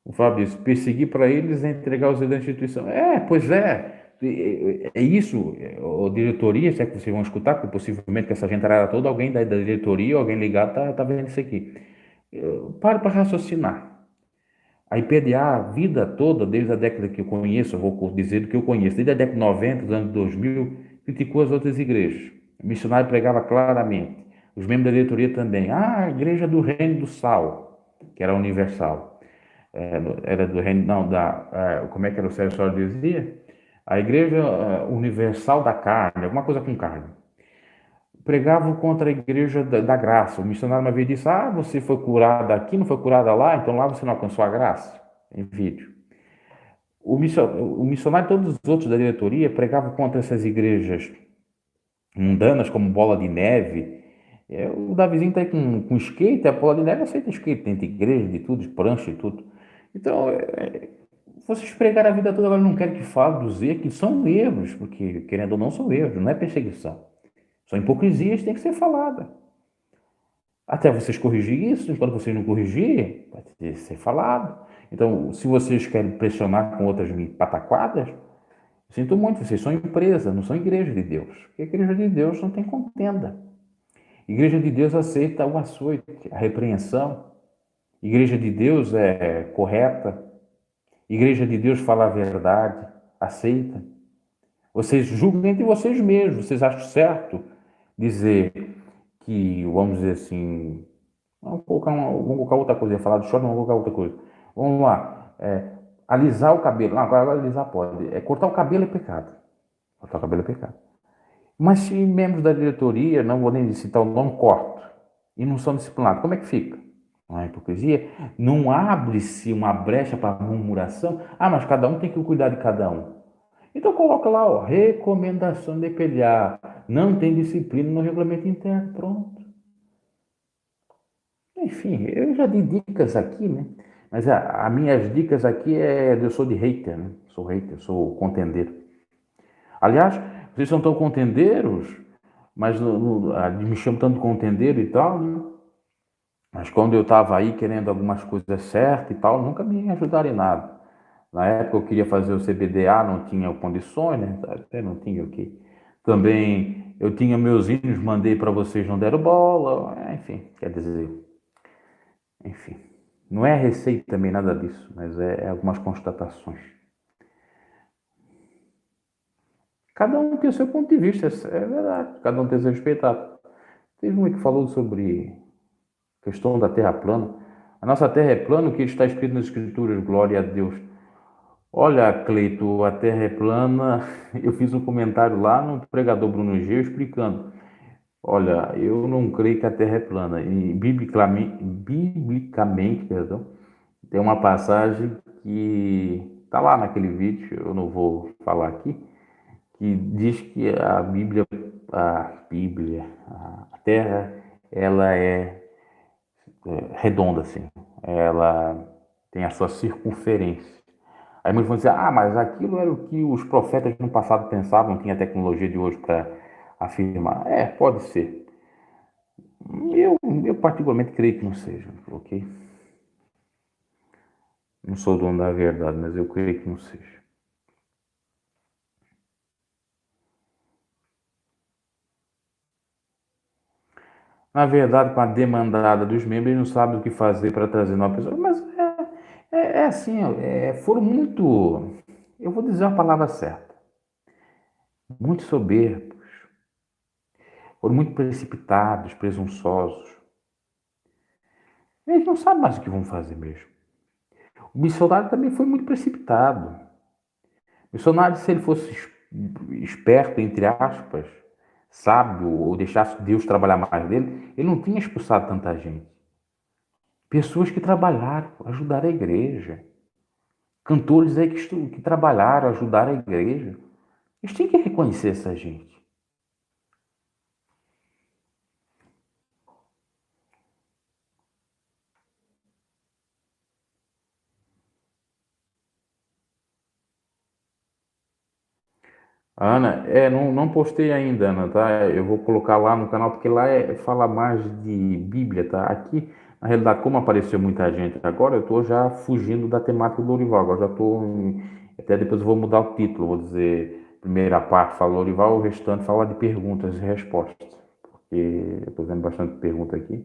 O Fábio diz, perseguir para eles é entregar os da instituição. Pois é. É isso, a diretoria, se é que vocês vão escutar, porque possivelmente que essa gente era toda, alguém da diretoria, alguém ligado, tá vendo isso aqui. Pare para raciocinar. A IPDA, a vida toda, desde a década que eu conheço, eu vou dizer do que eu conheço, desde a década de 90, dos anos 2000, criticou as outras igrejas. O missionário pregava claramente. Os membros da diretoria também. A igreja do reino do sal. que era universal. Era do reino, não, como é que era o Sérgio Só dizia? A igreja universal da carne, alguma coisa com carne. Pregavam contra a igreja da graça. O missionário uma vez disse: Ah, você foi curada aqui, não foi curada lá, então lá você não alcançou a graça. Em vídeo. O missionário e todos os outros da diretoria pregavam contra essas igrejas mundanas, como Bola de Neve. O Davizinho está aí com skate, a Bola de Neve aceita skate, tem de igreja, de tudo, de prancha e tudo. Então, vocês pregaram a vida toda, agora não querem que fale dos erros, que são erros, porque, querendo ou não, são erros, não é perseguição. São hipocrisias, tem que ser falada. Até vocês corrigirem isso, enquanto vocês não corrigirem, vai ter que ser falado. Então, se vocês querem pressionar com outras pataquadas, sinto muito, vocês são empresa, não são igreja de Deus. Porque a igreja de Deus não tem contenda. A igreja de Deus aceita o açoite, a repreensão. A igreja de Deus é correta. A igreja de Deus fala a verdade, aceita. Vocês julguem entre vocês mesmos. Vocês acham certo dizer que, vamos dizer assim, vamos colocar outra coisa, ia falar do choro, vamos colocar outra coisa. Vamos lá, alisar o cabelo. Não, agora alisar pode. Cortar o cabelo é pecado. Cortar o cabelo é pecado. Mas se membros da diretoria, não vou nem citar o nome, cortam e não são disciplinados, como é que fica? Não é hipocrisia? Não abre-se uma brecha para murmuração? Ah, mas cada um tem que cuidar de cada um. Então coloca lá, ó, recomendação de PLA. Não tem disciplina no regulamento interno. Pronto. Enfim, eu já dei dicas aqui, né? Mas as minhas dicas aqui eu sou de hater, né? Sou hater, sou contendeiro. Aliás, vocês são tão contendeiros, mas me chamam tanto de contendeiro e tal, né? Mas quando eu estava aí querendo algumas coisas certas e tal, nunca me ajudaram em nada. Na época eu queria fazer o CBDA, não tinha condições, né? Até não tinha o quê. Também eu tinha meus hinos, mandei para vocês, não deram bola. Enfim, quer dizer, enfim. Não é receita também nada disso, mas é algumas constatações. Cada um tem o seu ponto de vista, é verdade. Cada um tem seu respeitado. Teve um que falou sobre a questão da Terra plana. A nossa Terra é plana, o que está escrito nas Escrituras, glória a Deus. Olha, Cleito, a Terra é plana. Eu fiz um comentário lá no pregador Bruno Geu explicando. Olha, eu não creio que a Terra é plana. E biblicamente, perdão, tem uma passagem que está lá naquele vídeo, eu não vou falar aqui, que diz que a Terra, ela redonda, assim. Ela tem a sua circunferência. Aí muitos vão dizer, mas aquilo era o que os profetas no passado pensavam, não tinha a tecnologia de hoje para afirmar. Pode ser. Eu particularmente creio que não seja, ok? Não sou dono da verdade, mas eu creio que não seja. Na verdade, com a demandada dos membros, eles não sabem o que fazer para trazer nova pessoa. Mas é assim, foram muito, eu vou dizer a palavra certa, muito soberbos, foram muito precipitados, presunçosos. Eles não sabem mais o que vão fazer mesmo. O missionário também foi muito precipitado. O missionário, se ele fosse esperto, entre aspas, sábio, ou deixasse Deus trabalhar mais dele, ele não tinha expulsado tanta gente. Pessoas que trabalharam, ajudaram a igreja. Cantores aí que trabalharam, ajudaram a igreja. Eles têm que reconhecer essa gente. Ana, não postei ainda, Ana, tá? Eu vou colocar lá no canal, porque lá fala mais de Bíblia, tá? Aqui, na realidade, como apareceu muita gente agora, eu estou já fugindo da temática do Lourival. Agora já estou. Até depois eu vou mudar o título, vou dizer, primeira parte fala Lourival, o restante fala de perguntas e respostas. Porque eu estou vendo bastante pergunta aqui.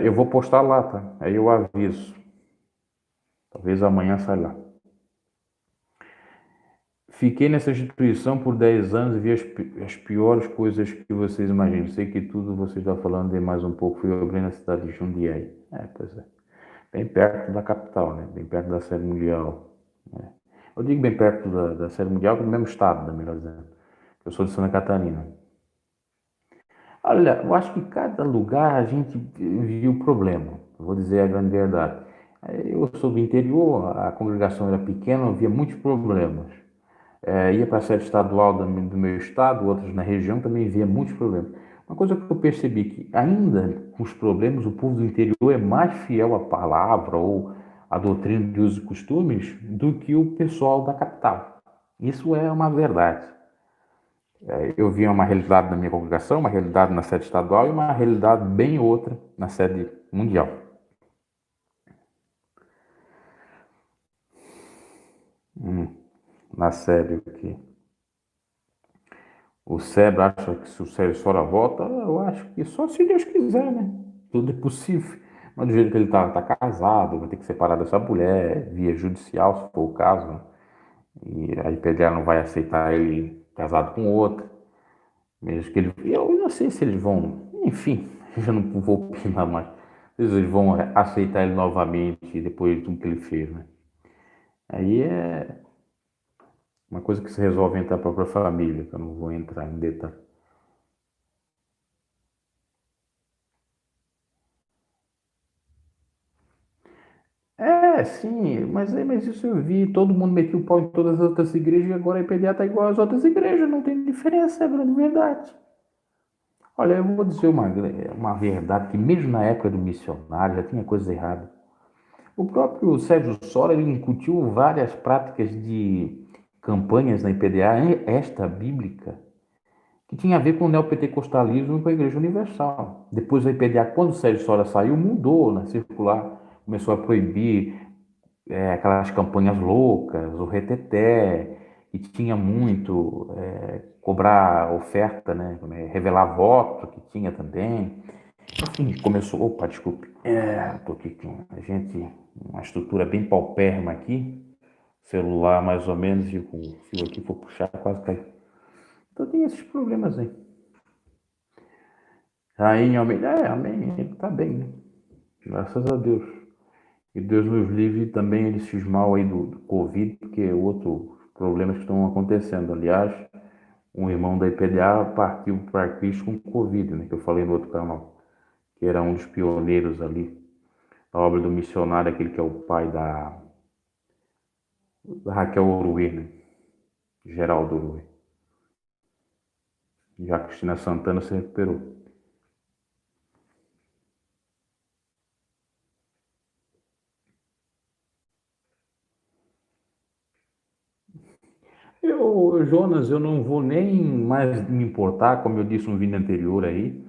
Eu vou postar lá, tá? Aí eu aviso. Talvez amanhã saia lá. Fiquei nessa instituição por 10 anos e vi as piores coisas que vocês imaginam. Sei que tudo você está falando de mais um pouco. Fui abrir na cidade de Jundiaí. Pois é. Bem perto da capital, né? Bem perto da sede mundial. Né? Eu digo bem perto da sede mundial, que é no mesmo estado, né, melhor dizendo. Eu sou de Santa Catarina. Olha, eu acho que cada lugar a gente viu o problema. Vou dizer a grande verdade. Eu sou do interior, a congregação era pequena, eu via muitos problemas. Ia para a sede estadual do meu estado, outros na região, também via muitos problemas. Uma coisa que eu percebi que, ainda com os problemas, o povo do interior é mais fiel à palavra ou à doutrina de usos e costumes do que o pessoal da capital. Isso é uma verdade. Eu via uma realidade na minha congregação, uma realidade na sede estadual e uma realidade bem outra na sede mundial. Na sede aqui. O cérebro acha que se o cérebro só volta, eu acho que só se Deus quiser, né? Tudo é possível. Mas do jeito que ele tá casado, vai ter que separar dessa mulher, via judicial, se for o caso, né? E aí Pedro não vai aceitar ele casado com outra. Mesmo que ele. Eu não sei se eles vão. Enfim, eu já não vou opinar mais. Eles vão aceitar ele novamente depois de tudo que ele fez, né? Aí é uma coisa que se resolve entre a própria família, que eu não vou entrar em detalhe. Sim, mas isso eu vi, todo mundo metia o pau em todas as outras igrejas e agora a IPDA está igual às outras igrejas, não tem diferença, é grande verdade. Olha, eu vou dizer uma verdade, que mesmo na época do missionário já tinha coisa errada. O próprio Sérgio Sora, ele incutiu várias práticas de campanhas na IPDA, esta bíblica, que tinha a ver com o neopentecostalismo e com a Igreja Universal. Depois a IPDA, quando o Sérgio Sora saiu, mudou na circular, começou a proibir aquelas campanhas loucas, o reteté, e tinha muito cobrar oferta, né? Revelar voto, que tinha também. Enfim, começou. Opa, desculpe. Tô aqui com a gente, uma estrutura bem paupérrima aqui. Celular mais ou menos, e com o fio aqui, for puxar, quase cai. Então tem esses problemas aí. Aí, amém. Amém. Ele tá bem, né? Graças a Deus. E Deus nos livre também desses mal aí do Covid, porque é outro problemas que estão acontecendo. Aliás, um irmão da IPDA partiu para Cristo com Covid, né, que eu falei no outro canal, que era um dos pioneiros ali, a obra do missionário, aquele que é o pai da Raquel Oruê, né, Geraldo Oruê. Já a Cristina Santana se recuperou. Jonas, eu não vou nem mais me importar, como eu disse no vídeo anterior aí.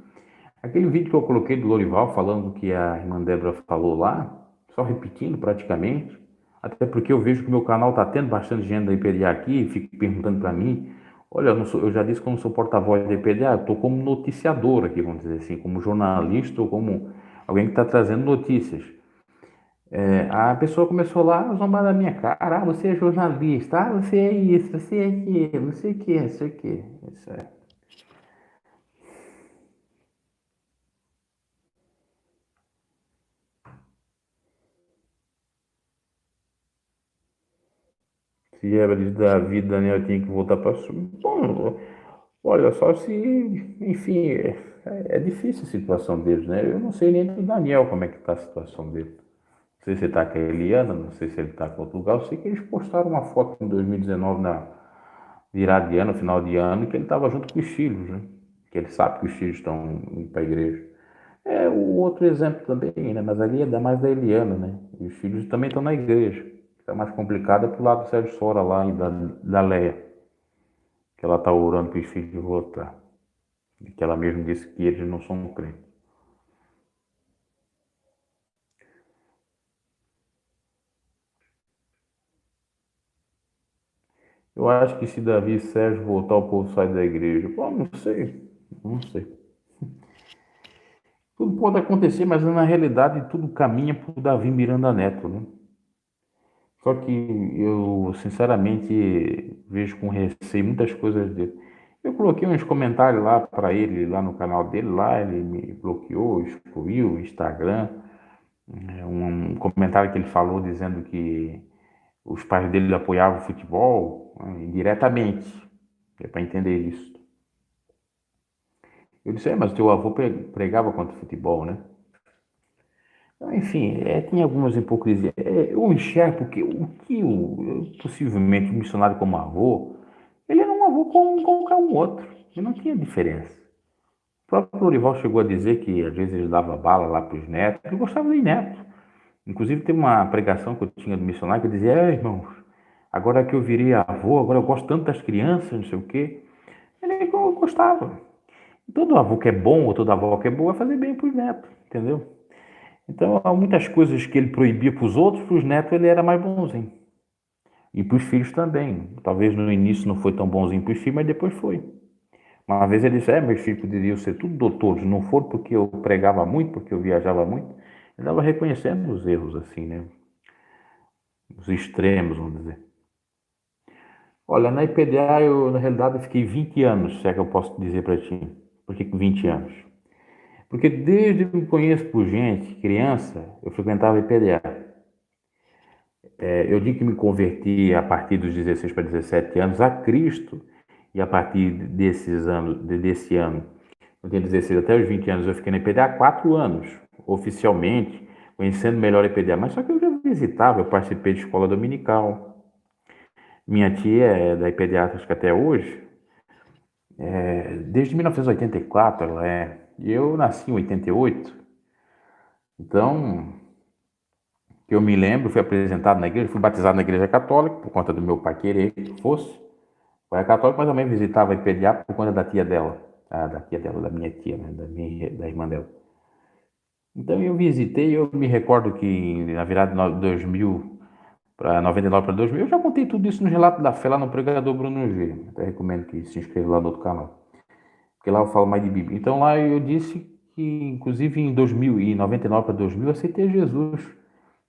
Aquele vídeo que eu coloquei do Lorival falando que a irmã Débora falou lá, só repetindo praticamente, até porque eu vejo que o meu canal está tendo bastante gente da IPDA aqui, e fica perguntando para mim. Olha, eu já disse que eu não sou porta-voz da IPDA, eu estou como noticiador aqui, vamos dizer assim, como jornalista ou como alguém que está trazendo notícias. A pessoa começou lá a zombar da minha cara, você é jornalista, você é isso, você é aquilo, não sei o que, não sei o que. Isso é. Se era da vida, né, eu tinha que voltar para... Bom, olha, só se... Enfim, é difícil a situação deles, né? Eu não sei nem do Daniel como é que tá a situação dele. Não sei se ele tá com a Eliana, não sei se ele tá com outro lugar. Eu sei que eles postaram uma foto em 2019, na virada de ano, final de ano, que ele estava junto com os filhos, né? Que ele sabe que os filhos estão indo para a igreja. O outro exemplo também, né? Mas ali é mais da Eliana, né? E os filhos também estão na igreja. Está mais complicado é pro lado do Sérgio Sora lá e da Leia, que ela está orando para os filhos voltar. E que ela mesmo disse que eles não são crentes. Eu acho que se Davi e Sérgio voltar, o povo sai da igreja. Pô, não sei. Não sei. Tudo pode acontecer, mas na realidade tudo caminha para o Davi Miranda Neto, né? Só que eu, sinceramente, vejo com receio muitas coisas dele. Eu coloquei uns comentários lá para ele, lá no canal dele, lá ele me bloqueou, excluiu o Instagram. Um comentário que ele falou dizendo que os pais dele apoiavam o futebol, né, indiretamente. É para entender isso. Eu disse, mas teu avô pregava contra o futebol, né? Então, enfim, tinha algumas hipocrisias. Eu enxergo que possivelmente o missionário como avô, ele era um avô como qualquer um outro. E não tinha diferença. O próprio Lorival chegou a dizer que às vezes ele dava bala lá para os netos. Ele gostava de neto. Inclusive teve uma pregação que eu tinha do missionário que dizia, irmãos, agora que eu virei avô, agora eu gosto tanto das crianças, não sei o quê. Ele gostava. Todo avô que é bom ou toda avó que é boa vai fazer bem para os netos, entendeu? Então, há muitas coisas que ele proibia para os outros, para os netos ele era mais bonzinho. E para os filhos também. Talvez no início não foi tão bonzinho para os filhos, mas depois foi. Uma vez ele disse, meus filhos poderiam ser tudo doutores, não foram porque eu pregava muito, porque eu viajava muito. Ele estava reconhecendo os erros, assim, né? Os extremos, vamos dizer. Olha, na IPDA eu, na realidade, fiquei 20 anos, se é que eu posso dizer para ti. Por que 20 anos? Porque desde que me conheço por gente, criança, eu frequentava a IPDA. Eu digo que me converti a partir dos 16 para 17 anos a Cristo, e a partir desse ano, eu tenho 16 até os 20 anos, eu fiquei na IPDA há 4 anos, oficialmente, conhecendo melhor a IPDA. Mas só que eu já visitava, eu participei de escola dominical. Minha tia é da IPDA, acho que até hoje, desde 1984 ela é. E eu nasci em 88, então, que eu me lembro, fui apresentado na igreja, fui batizado na igreja católica, por conta do meu pai querer que fosse. Pai católico, mas também visitava a IPDA por conta da tia dela, da tia dela, da minha tia, né, da irmã dela. Então eu visitei, eu me recordo que na virada de 2000 para 99 para 2000, eu já contei tudo isso no Relato da Fé, lá no Pregador Bruno G. Até recomendo que se inscreva lá no outro canal, porque lá eu falo mais de Bíblia. Então lá eu disse que, inclusive em 2000 e 99 para 2000, eu aceitei Jesus.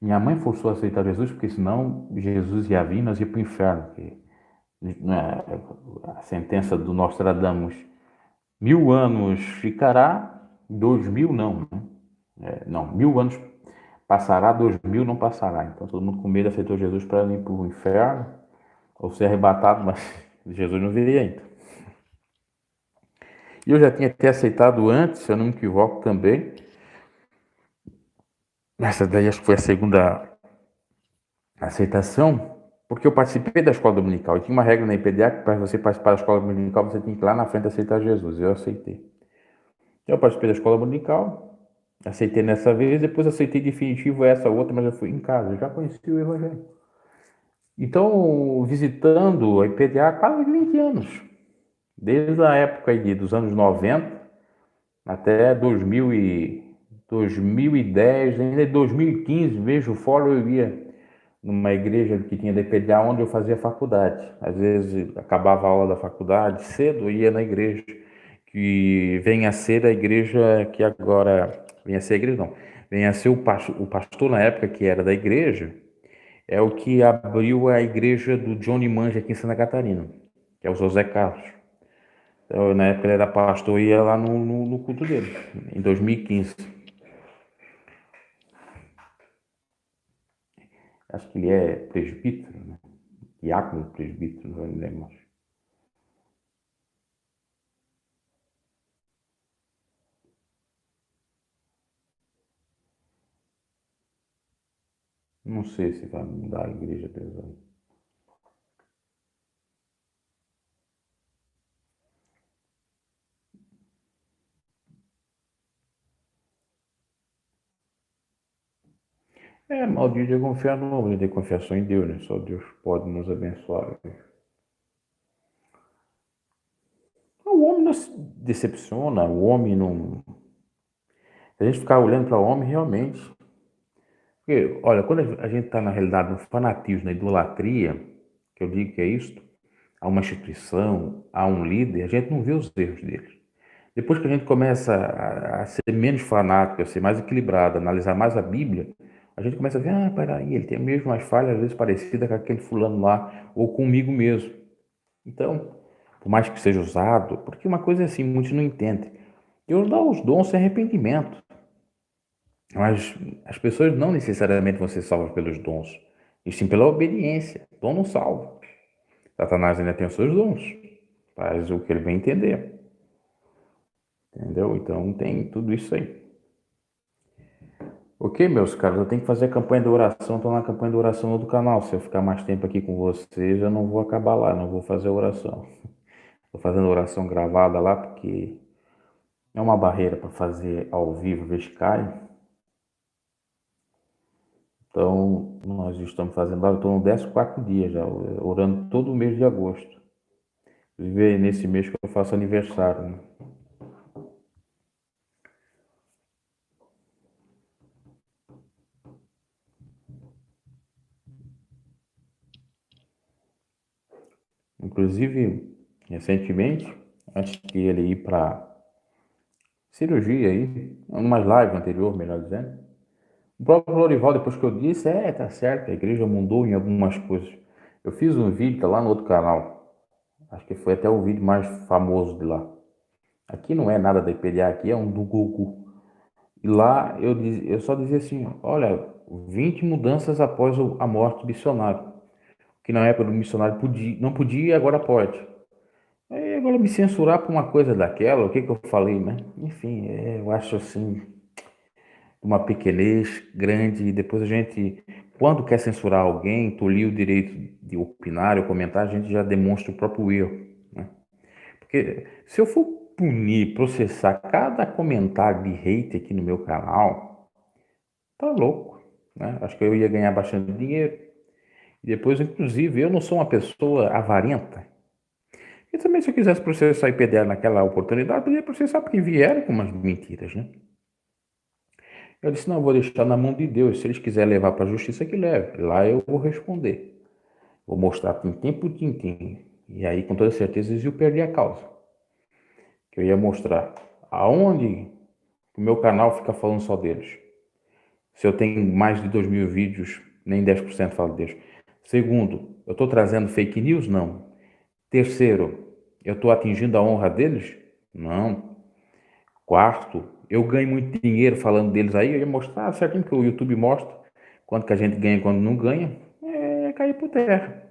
Minha mãe forçou a aceitar Jesus, porque senão Jesus ia vir e nós ia para o inferno. Porque, né, a sentença do Nostradamus, 1000 anos ficará, 2000 não, né? Não, 1000 anos passará, 2000 não passará. Então todo mundo com medo aceitou Jesus para ir para o inferno ou ser arrebatado, mas Jesus não viria ainda. E eu já tinha até aceitado antes, se eu não me equivoco também. Essa daí acho que foi a segunda aceitação, porque eu participei da escola dominical. E tinha uma regra na IPDA que para você participar da escola dominical você tinha que ir lá na frente aceitar Jesus. Eu aceitei. Então, eu participei da escola dominical, aceitei nessa vez, depois aceitei definitivo essa outra, mas eu fui em casa, eu já conheci o Evangelho. Então, visitando a IPDA há quase 20 anos, desde a época dos anos 90 até 2010, ainda em 2015, vejo fora, eu ia numa igreja que tinha da IPDA onde eu fazia faculdade. Às vezes acabava a aula da faculdade cedo, eu ia na igreja, que vem a ser a igreja que agora, vem a ser a igreja não, vem a ser o pastor na época que era da igreja, é o que abriu a igreja do Johnny Manja aqui em Santa Catarina, que é o José Carlos. Então, na época ele era pastor e ia lá no culto dele, em 2015. Acho que ele é presbítero, né? Diácono presbítero, não me lembro mais. Não sei se vai mudar a igreja deles aí. Maldito é confiar no homem, tem que confiar só em Deus, né? Só Deus pode nos abençoar. O homem não se decepciona, o homem não. Se a gente ficar olhando para o homem, realmente. Porque, olha, quando a gente está na realidade no fanatismo, na idolatria, que eu digo que é isto, há uma instituição, há um líder, a gente não vê os erros dele. Depois que a gente começa a ser menos fanático, a ser mais equilibrado, a analisar mais a Bíblia, a gente começa a ver, peraí, ele tem mesmo as falhas, às vezes, parecidas com aquele fulano lá, ou comigo mesmo. Então, por mais que seja usado, porque uma coisa é assim, muitos não entendem. Deus dá os dons sem arrependimento. Mas as pessoas não necessariamente vão ser salvas pelos dons, e sim pela obediência. Dom não salva. Satanás ainda tem os seus dons. Faz o que ele bem entender. Entendeu? Então tem tudo isso aí. Ok, meus caros, eu tenho que fazer a campanha de oração. Estou na campanha de oração do canal. Se eu ficar mais tempo aqui com vocês, eu não vou acabar lá, não vou fazer oração. Estou fazendo oração gravada lá porque é uma barreira para fazer ao vivo, ver se cai. Então, nós estamos fazendo lá, eu estou no 14º dia já, orando todo o mês de agosto. Inclusive, é nesse mês que eu faço aniversário, né? Inclusive, recentemente, antes de ele ir para cirurgia aí, umas lives anterior, melhor dizendo, o próprio Lorival, depois que eu disse, tá certo, a igreja mudou em algumas coisas. Eu fiz um vídeo, tá lá no outro canal, acho que foi até o vídeo mais famoso de lá. Aqui não é nada da IPDA, aqui é um do Google. E lá eu só dizia assim, olha, 20 mudanças após a morte do missionário. Que na época do missionário não podia, agora pode. Aí agora me censurar por uma coisa daquela, o que que eu falei, né? Enfim, eu acho assim, uma pequenez grande. E depois a gente, quando quer censurar alguém, tolir o direito de opinar ou comentar, a gente já demonstra o próprio erro, né? Porque se eu for punir, processar cada comentário de hate aqui no meu canal, tá louco, né? Acho que eu ia ganhar bastante dinheiro. E depois, inclusive, eu não sou uma pessoa avarenta. E também, se eu quisesse processar a IPDA naquela oportunidade, eu podia processar porque vieram com umas mentiras, né? Eu disse, não, eu vou deixar na mão de Deus. Se eles quiserem levar para a justiça, que leve. Lá eu vou responder. Vou mostrar tintim por tintim. E aí, com toda certeza, eles iam perder a causa. Que eu ia mostrar aonde o meu canal fica falando só deles. Se eu tenho mais de 2.000 vídeos, nem 10% falo deles. Segundo, eu estou trazendo fake news? Não. Terceiro, eu estou atingindo a honra deles? Não. Quarto, eu ganho muito dinheiro falando deles aí, eu ia mostrar certinho que o YouTube mostra quanto que a gente ganha e quando não ganha, é cair por terra.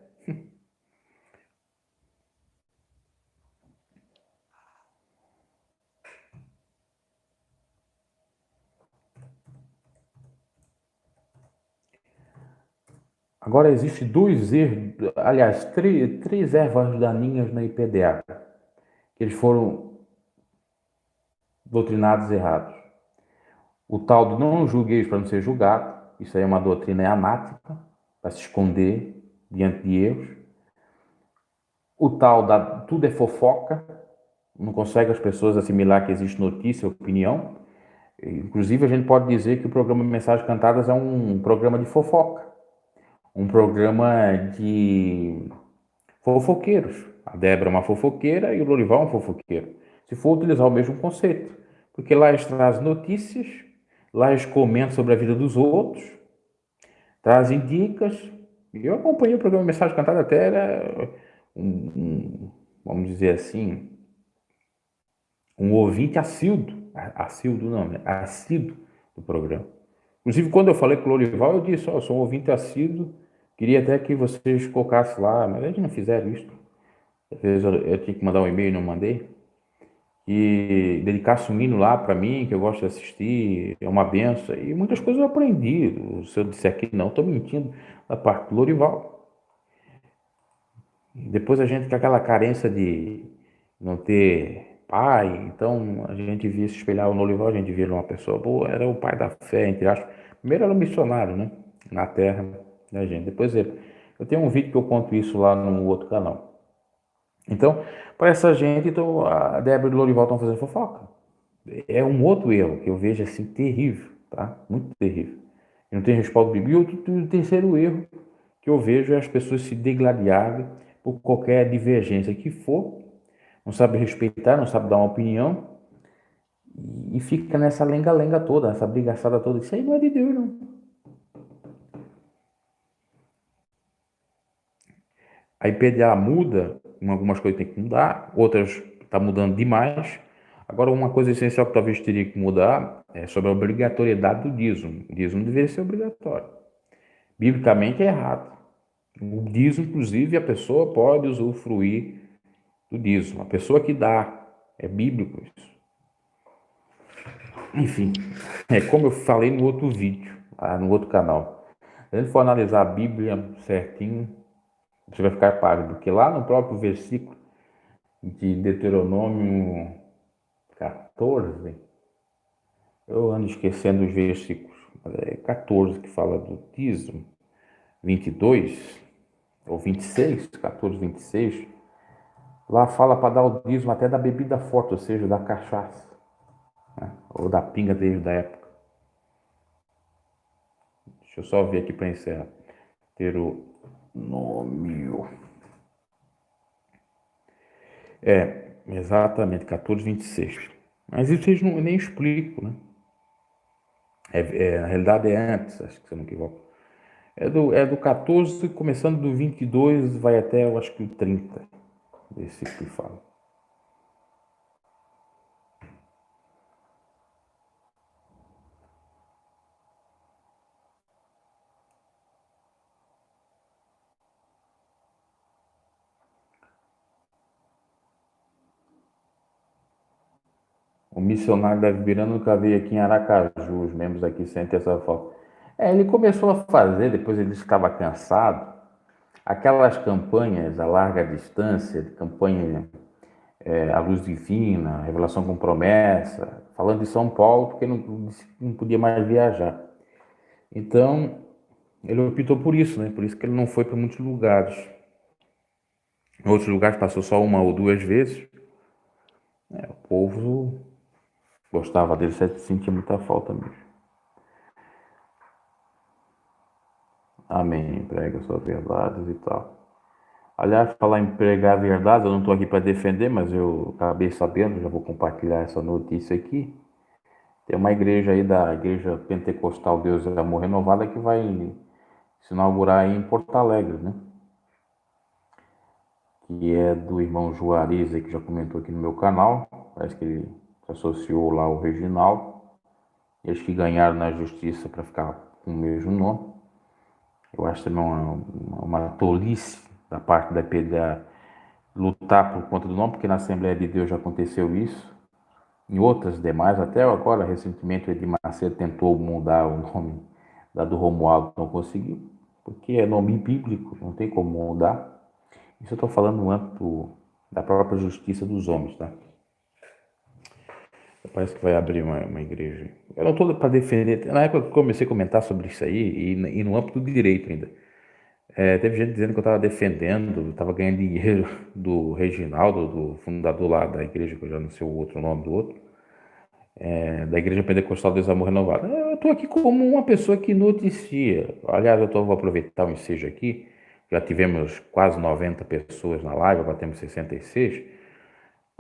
Agora, existe dois erros, aliás, três ervas daninhas na IPDA, que eles foram doutrinados errados. O tal do não julgueis para não ser julgado, isso aí é uma doutrina anática, para se esconder diante de erros. O tal da tudo é fofoca, não consegue as pessoas assimilar que existe notícia e opinião. Inclusive, a gente pode dizer que o programa Mensagens Cantadas é um programa de fofoca, um programa de fofoqueiros. A Débora é uma fofoqueira e o Lorival é um fofoqueiro. Se for utilizar o mesmo conceito, porque lá eles trazem notícias, lá eles comentam sobre a vida dos outros, trazem dicas. E eu acompanhei o programa Mensagem Cantada, até era vamos dizer assim, um ouvinte assíduo não, né? Assíduo do programa. Inclusive, quando eu falei com o Lorival, eu disse, eu sou um ouvinte assíduo, queria até que vocês colocassem lá, mas eles não fizeram isso. Às vezes eu tinha que mandar um e-mail e não mandei. E dedicasse um hino lá para mim, que eu gosto de assistir, é uma benção. E muitas coisas eu aprendi. Se eu disser que não, estou mentindo da parte do Lorival. Depois a gente com aquela carência de não ter pai, então a gente via se espelhar no Lorival, a gente via uma pessoa boa, era o pai da fé, entre aspas. Primeiro era um missionário, né? Na terra, né, gente? Depois eu tenho um vídeo que eu conto isso lá no outro canal. Então, para essa gente, então, a Débora e o Lorival estão fazendo fofoca. É um outro erro que eu vejo assim terrível, tá? Muito terrível. Não tem respaldo bíblico. E o terceiro erro que eu vejo é as pessoas se degladiarem por qualquer divergência que for, não sabe respeitar, não sabe dar uma opinião e fica nessa lenga-lenga toda, nessa brigaçada toda. Isso aí não é de Deus, não. A IPDA muda, algumas coisas tem que mudar, outras está mudando demais. Agora, uma coisa essencial que talvez teria que mudar é sobre a obrigatoriedade do dízimo. O dízimo deveria ser obrigatório. Biblicamente é errado. O dízimo, inclusive, a pessoa pode usufruir do dízimo. A pessoa que dá, é bíblico isso. Enfim, é como eu falei no outro vídeo, no outro canal. Se a gente for analisar a Bíblia certinho, você vai ficar pálido, porque lá no próprio versículo de Deuteronômio 14, eu ando esquecendo os versículos, mas é 14 que fala do dízimo, 22 ou 26, 14, 26, lá fala para dar o dízimo até da bebida forte, ou seja, da cachaça, né? Ou da pinga desde da época. Deixa eu só ver aqui para encerrar. Deuteronômio. Exatamente, 14, 26. Mas isso eles nem explicam, né? Na realidade é antes, acho que você não equivoca. É do 14, começando do 22, vai até, eu acho que o 30, desse que fala. O missionário da Ibirã nunca veio aqui em Aracaju, os membros aqui sentem essa falta. Ele começou a fazer, depois ele estava cansado, aquelas campanhas a larga distância, campanha A Luz Divina, Revelação com Promessa, falando de São Paulo, porque não podia mais viajar. Então, ele optou por isso, né? Por isso que ele não foi para muitos lugares. Em outros lugares passou só uma ou duas vezes. O povo gostava dele, sentia muita falta mesmo. Amém. Prega suas verdades e tal. Aliás, falar em pregar verdades, eu não estou aqui para defender, mas eu acabei sabendo, já vou compartilhar essa notícia aqui. Tem uma igreja aí da Igreja Pentecostal Deus e Amor Renovada que vai se inaugurar aí em Porto Alegre, né? Que é do irmão Juarez, que já comentou aqui no meu canal. Parece que ele se associou lá ao Reginaldo. Eles que ganharam na justiça para ficar com o mesmo nome. Eu acho também uma tolice da parte da IPDA lutar por conta do nome, porque na Assembleia de Deus já aconteceu isso. Em outras demais, até agora, recentemente, o Edir Macedo tentou mudar o nome do Romualdo, não conseguiu, porque é nome bíblico, não tem como mudar. Isso eu estou falando no âmbito da própria justiça dos homens, tá? Parece que vai abrir uma igreja. Eu não estou para defender. Na época que eu comecei a comentar sobre isso aí, e no âmbito do direito ainda, teve gente dizendo que eu estava defendendo, estava ganhando dinheiro do Reginaldo, do fundador lá da igreja, que eu já não sei o outro nome do outro, da Igreja Pentecostal Deus Amor Renovado. Eu estou aqui como uma pessoa que noticia. Aliás, vou aproveitar o ensejo aqui. Já tivemos quase 90 pessoas na live, agora temos 66.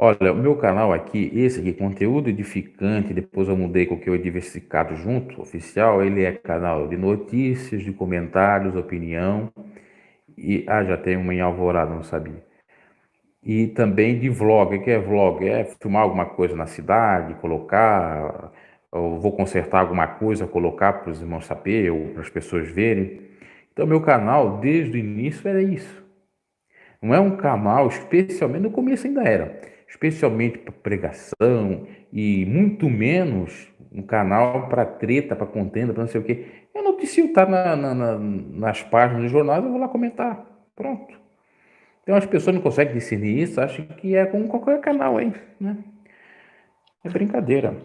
Olha, o meu canal aqui, esse aqui, conteúdo edificante, depois eu mudei com o que eu diversificado junto, oficial, ele é canal de notícias, de comentários, opinião, e, já tem uma em Alvorada, não sabia. E também de vlog. O que é vlog? É filmar alguma coisa na cidade, colocar, ou vou consertar alguma coisa, colocar para os irmãos saber, ou para as pessoas verem. Então, meu canal, desde o início, era isso. Não é um canal, especialmente, no começo ainda era, especialmente para pregação e muito menos um canal para treta, para contenda, para não sei o quê. Eu noticio, tá nas páginas dos jornais, eu vou lá comentar. Pronto. Então as pessoas não conseguem discernir isso, acham que é como qualquer canal aí, né? É brincadeira.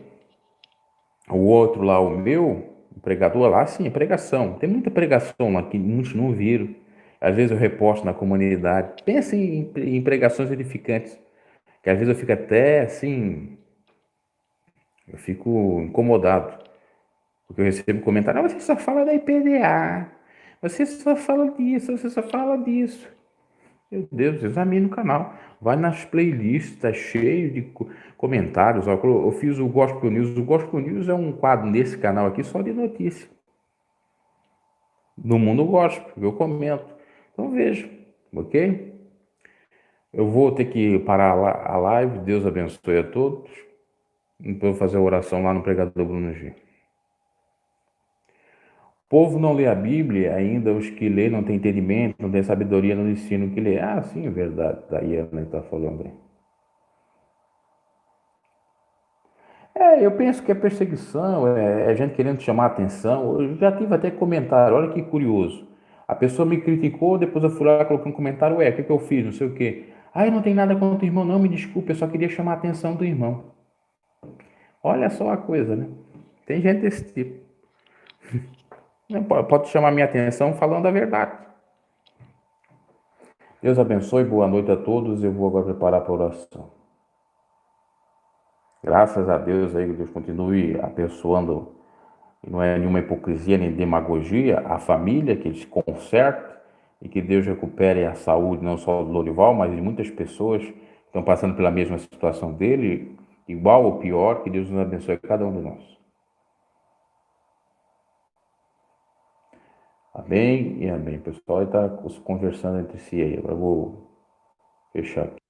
O outro lá, o meu, o pregador lá, sim, é pregação. Tem muita pregação lá que muitos não viram. Às vezes eu reposto na comunidade. Pensa em pregações edificantes. Que às vezes eu fico até assim, eu fico incomodado. Porque eu recebo comentário, você só fala da IPDA. Você só fala disso, você só fala disso. Meu Deus, examine o canal. Vai nas playlists, tá cheio de comentários. Eu fiz o Gospel News. O Gospel News é um quadro nesse canal aqui só de notícia. No mundo gospel, eu comento. Então veja. ok? Eu vou ter que parar a live. Deus abençoe a todos. Depois eu vou fazer a oração lá no pregador Bruno G. O povo não lê a Bíblia, ainda os que lê não têm entendimento, não têm sabedoria, não ensinam o que lê. Ah, sim, é verdade. Daí ela está falando aí. Eu penso que é perseguição, é gente querendo chamar a atenção. Eu já tive até comentário, olha que curioso. A pessoa me criticou, depois eu fui lá e coloquei um comentário, o que eu fiz? Não sei o quê. Eu não tenho nada contra o irmão, não, me desculpe, eu só queria chamar a atenção do irmão. Olha só a coisa, né? Tem gente desse tipo. Pode chamar minha atenção falando a verdade. Deus abençoe, boa noite a todos. Eu vou agora preparar para a oração. Graças a Deus aí, que Deus continue abençoando. E não é nenhuma hipocrisia nem demagogia, a família, que eles consertem e que Deus recupere a saúde não só do Lorival, mas de muitas pessoas que estão passando pela mesma situação dele, igual ou pior, que Deus nos abençoe cada um de nós. Amém e amém. O pessoal está conversando entre si aí. Agora eu vou fechar aqui.